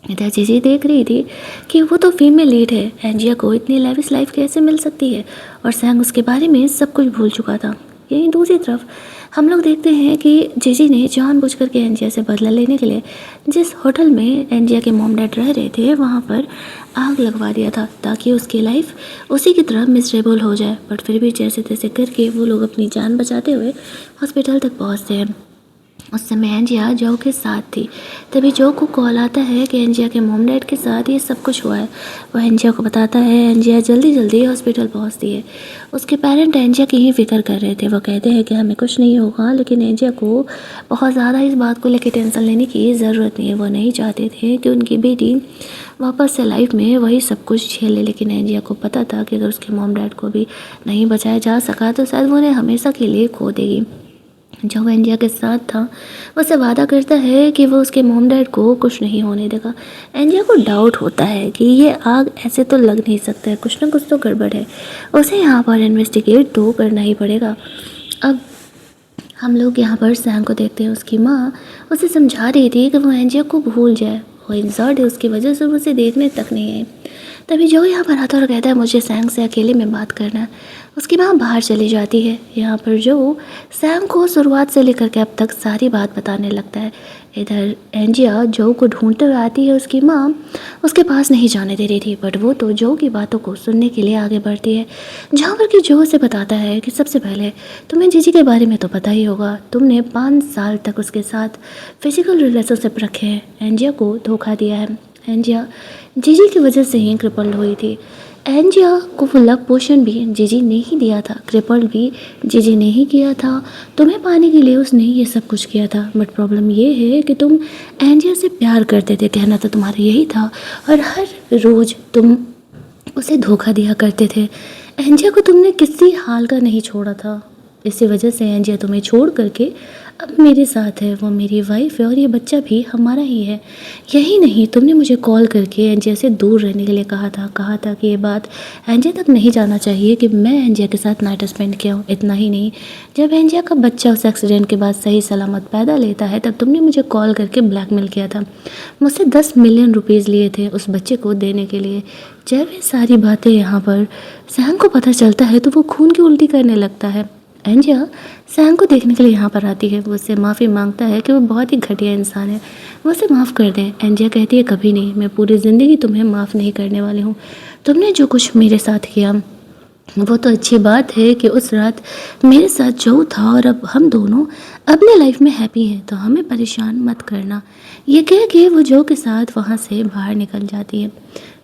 इधर जीजी देख रही थी कि वो तो फीमेल लीड है, एंजिया को इतनी लेविश लाइफ कैसे मिल सकती है, और सैम उसके बारे में सब कुछ भूल चुका था। यहीं दूसरी तरफ हम लोग देखते हैं कि जीजी ने जानबूझ करके एंजिया से बदला लेने के लिए जिस होटल में एंजिया के मॉम डैड रह रहे थे वहाँ पर आग लगवा दिया था ताकि उसकी लाइफ उसी की तरह मिसरेबल हो जाए। बट फिर भी जैसे तैसे करके वो लोग अपनी जान बचाते हुए हॉस्पिटल तक पहुँचते हैं। उस समय एंजिया जो के साथ थी। तभी जो को कॉल आता है कि एंजिया के मॉम डैड के साथ ये सब कुछ हुआ है। वो एंजिया को बताता है। एंजिया जल्दी जल्दी हॉस्पिटल पहुंचती है। उसके पेरेंट एंजिया की ही फिक्र कर रहे थे। वो कहते हैं कि हमें कुछ नहीं होगा, लेकिन एंजिया को बहुत ज़्यादा इस बात को लेकर टेंशन लेने की ज़रूरत नहीं है। वो नहीं चाहते थे कि उनकी बेटी वापस से लाइफ में वही सब कुछ झेले, लेकिन एंजिया को पता था कि अगर उसके मॉम डैड को भी नहीं बचाया जा सका तो शायद वो उन्हें हमेशा के लिए खो देगी। जो एंजिया के साथ था वो उसे वादा करता है कि वो उसके मॉम डैड को कुछ नहीं होने देगा। एंजिया को डाउट होता है कि ये आग ऐसे तो लग नहीं सकता है, कुछ ना कुछ तो गड़बड़ है। उसे यहाँ पर इन्वेस्टिगेट तो करना ही पड़ेगा। अब हम लोग यहाँ पर सैम को देखते हैं। उसकी माँ उसे समझा रही थी कि वो एंजिया को भूल जाए, वो इंसर्ट है, उसकी वजह से वो उसे देखने तक नहीं आई। तभी जो यहाँ पर आता और कहता है मुझे सैम से अकेले में बात करना है। उसकी माँ बाहर चली जाती है। यहाँ पर जो सैम को शुरुआत से लेकर के अब तक सारी बात बताने लगता है। इधर एंजिया जो को ढूंढते हुए आती है। उसकी माँ उसके पास नहीं जाने दे रही थी, बट वो तो जो की बातों को सुनने के लिए आगे बढ़ती है। जहाँ पर कि जो उसे बताता है कि सबसे पहले तुम्हें जीजी के बारे में तो पता ही होगा, तुमने 5 साल तक उसके साथ फिजिकल रिलेशनशिप रखे हैं, एंजिया को धोखा दिया है। एंजिया जीजी की वजह से ही क्रिपल्ड हुई थी। एंजिया को वो लव पोशन भी जीजी ने ही दिया था, क्रिपल्ड भी जीजी ने ही किया था। तुम्हें पाने के लिए उसने ये सब कुछ किया था। बट प्रॉब्लम ये है कि तुम एंजिया से प्यार करते थे, कहना तो तुम्हारा यही था, और हर रोज़ तुम उसे धोखा दिया करते थे। एंजिया को तुमने किसी हाल का नहीं छोड़ा था। इसी वजह से एंजिया तुम्हें छोड़ करके अब मेरे साथ है, वो मेरी वाइफ है और ये बच्चा भी हमारा ही है। यही नहीं, तुमने मुझे कॉल करके एंजिया से दूर रहने के लिए कहा था कि ये बात एंजिया तक नहीं जाना चाहिए कि मैं एंजिया के साथ नाइट स्पेंड किया हूँ। इतना ही नहीं, जब एंजिया का बच्चा उस एक्सीडेंट के बाद सही सलामत पैदा लेता है तब तुमने मुझे कॉल करके ब्लैकमेल किया था, मुझसे 10 मिलियन रुपीज़ लिए थे उस बच्चे को देने के लिए। जब ये सारी बातें यहाँ पर सैम को पता चलता है तो वो खून की उल्टी करने लगता है। एंजिया सैम को देखने के लिए यहाँ पर आती है, वो उससे माफ़ी मांगता है कि वो बहुत ही घटिया इंसान है, वो उसे माफ़ कर दें। एंजिया कहती है कभी नहीं, मैं पूरी ज़िंदगी तुम्हें माफ़ नहीं करने वाली हूँ। तुमने जो कुछ मेरे साथ किया वो तो अच्छी बात है कि उस रात मेरे साथ जो था और अब हम दोनों अपने लाइफ में हैप्पी हैं, तो हमें परेशान मत करना। ये कह के वो जो के साथ वहाँ से बाहर निकल जाती है,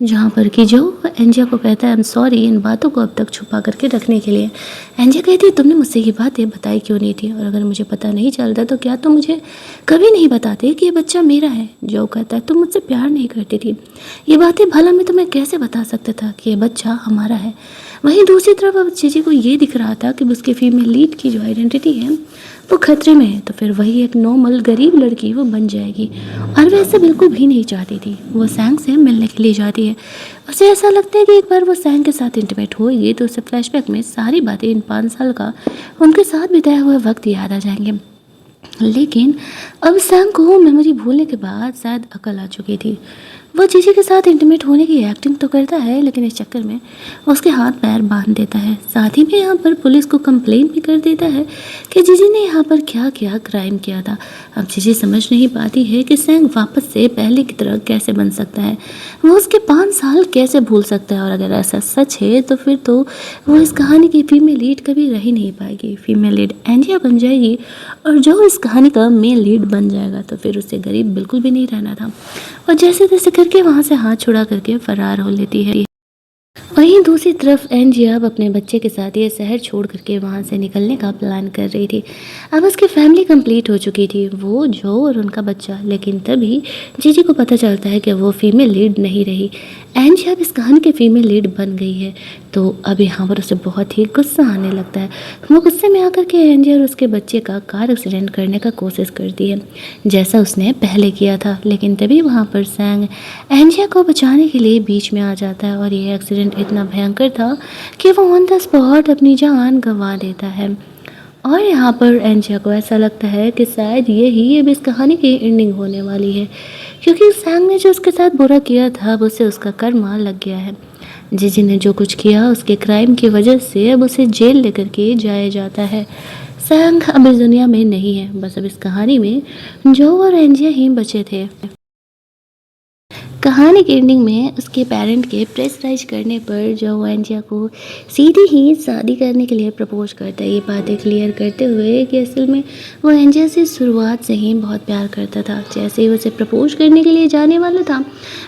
जहाँ पर कि जो एंजिया को कहता है आई एम सॉरी इन बातों को अब तक छुपा करके रखने के लिए। एंजिया कहती है तुमने मुझसे ये बातें बताई क्यों नहीं थी, और अगर मुझे पता नहीं चलता तो क्या तुम मुझे कभी नहीं बताते कि ये बच्चा मेरा है। जो कहता है तुम मुझसे प्यार नहीं करती थी, ये बातें भला मैं तुम्हें कैसे बता सकता था कि ये बच्चा हमारा है। वहीं दूसरी तरफ अब जीजी को ये दिख रहा था कि उसके फीमेल लीड की जो आइडेंटिटी है वो खतरे में है, तो फिर वही एक नॉर्मल गरीब लड़की वो बन जाएगी, और वह ऐसे बिल्कुल भी नहीं चाहती थी। वो सैंग से मिलने के लिए जाती है, उसे ऐसा लगता है कि एक बार वो सैंग के साथ इंटीमेट होगी तो उसे फ्लैशबैक में सारी बातें इन 5 साल का उनके साथ बिताया हुआ वक्त याद आ जाएंगे। लेकिन अब सैंग को मेमोरी भूलने के बाद शायद अकल आ चुकी थी। वो जीजी के साथ इंटीमेट होने की एक्टिंग तो करता है, लेकिन इस चक्कर में उसके हाथ पैर बांध देता है। साथ ही में यहाँ पर पुलिस को कंप्लेन भी कर देता है कि जीजी ने यहाँ पर क्या क्या क्राइम किया था। अब जीजी समझ नहीं पाती है कि सैंग वापस से पहले की तरह कैसे बन सकता है, वो उसके 5 साल कैसे भूल सकता है। और अगर ऐसा सच है तो फिर तो वो इस कहानी की फीमेल लीड कभी रह ही नहीं पाएगी। फीमेल लीड एंजिया बन जाएगी, और जो इस कहानी का मेन लीड बन जाएगा तो फिर उसे गरीब बिल्कुल भी नहीं रहना था, और जैसे तैसे करके वहाँ से हाथ छुड़ा करके फरार हो लेती है। वहीं दूसरी तरफ एंजिया अब अपने बच्चे के साथ ये शहर छोड़ करके वहाँ से निकलने का प्लान कर रही थी। अब उसकी फैमिली कंप्लीट हो चुकी थी, वो जो और उनका बच्चा। लेकिन तभी जीजी को पता चलता है कि वो फीमेल लीड नहीं रही, एंजिया अब इस कहानी की फीमेल लीड बन गई है। तो अब यहाँ पर उसे बहुत ही गुस्सा आने लगता है। वो गुस्से में आकर के एंजिया और उसके बच्चे का कार एक्सीडेंट करने का कोशिश करती है, जैसा उसने पहले किया था। लेकिन तभी वहाँ पर सैंग एंजिया को बचाने के लिए बीच में आ जाता है, और ये एक्सीडेंट इतना भयंकर था कि वो ऑन द स्पॉट अपनी जान गंवा देता है। और यहाँ पर एंजिया को ऐसा लगता है कि शायद यही अब इस कहानी की एंडिंग होने वाली है, क्योंकि सैंग ने जो उसके साथ बुरा किया था अब उसे उसका कर्मा लग गया है। जीजी ने जो कुछ किया उसके क्राइम की वजह से अब उसे जेल लेकर के जाया जाता है। सैंग अब इस दुनिया में नहीं है, बस अब इस कहानी में जो और एंजिया ही बचे थे। कहानी की एंडिंग में उसके पेरेंट के प्रेशराइज करने पर जो एंजिया को सीधी ही शादी करने के लिए प्रपोज करता है, ये बातें क्लियर करते हुए कि असल में वो एंजिया से शुरुआत से ही बहुत प्यार करता था। जैसे ही उसे प्रपोज करने के लिए जाने वाला था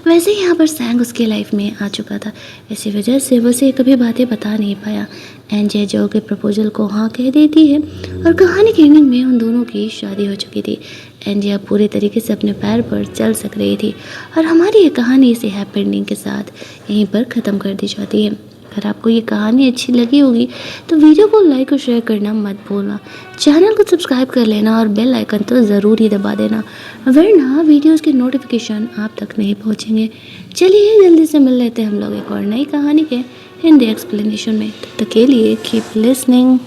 वैसे ही यहाँ पर सैंग उसके लाइफ में आ चुका था। इसी वजह से वो उसे कभी बातें बता नहीं पाया। एंजिया जो के प्रपोजल को हाँ कह देती है, और कहानी की एंडिंग में उन दोनों की शादी हो चुकी थी। एंजिया पूरे तरीके से अपने पैर पर चल सक रही थी, और हमारी ये कहानी इसे हैप्पी एंडिंग के साथ यहीं पर ख़त्म कर दी जाती है। अगर आपको ये कहानी अच्छी लगी होगी तो वीडियो को लाइक और शेयर करना मत भूलना, चैनल को सब्सक्राइब कर लेना और बेल आइकन तो ज़रूर ही दबा देना, वरना वीडियोस के नोटिफिकेशन आप तक नहीं पहुँचेंगे। चलिए जल्दी से मिल लेते हैं हम लोग एक और नई कहानी के हिंदी एक्सप्लेनेशन में। तब तक के लिए कीप लिसनिंग।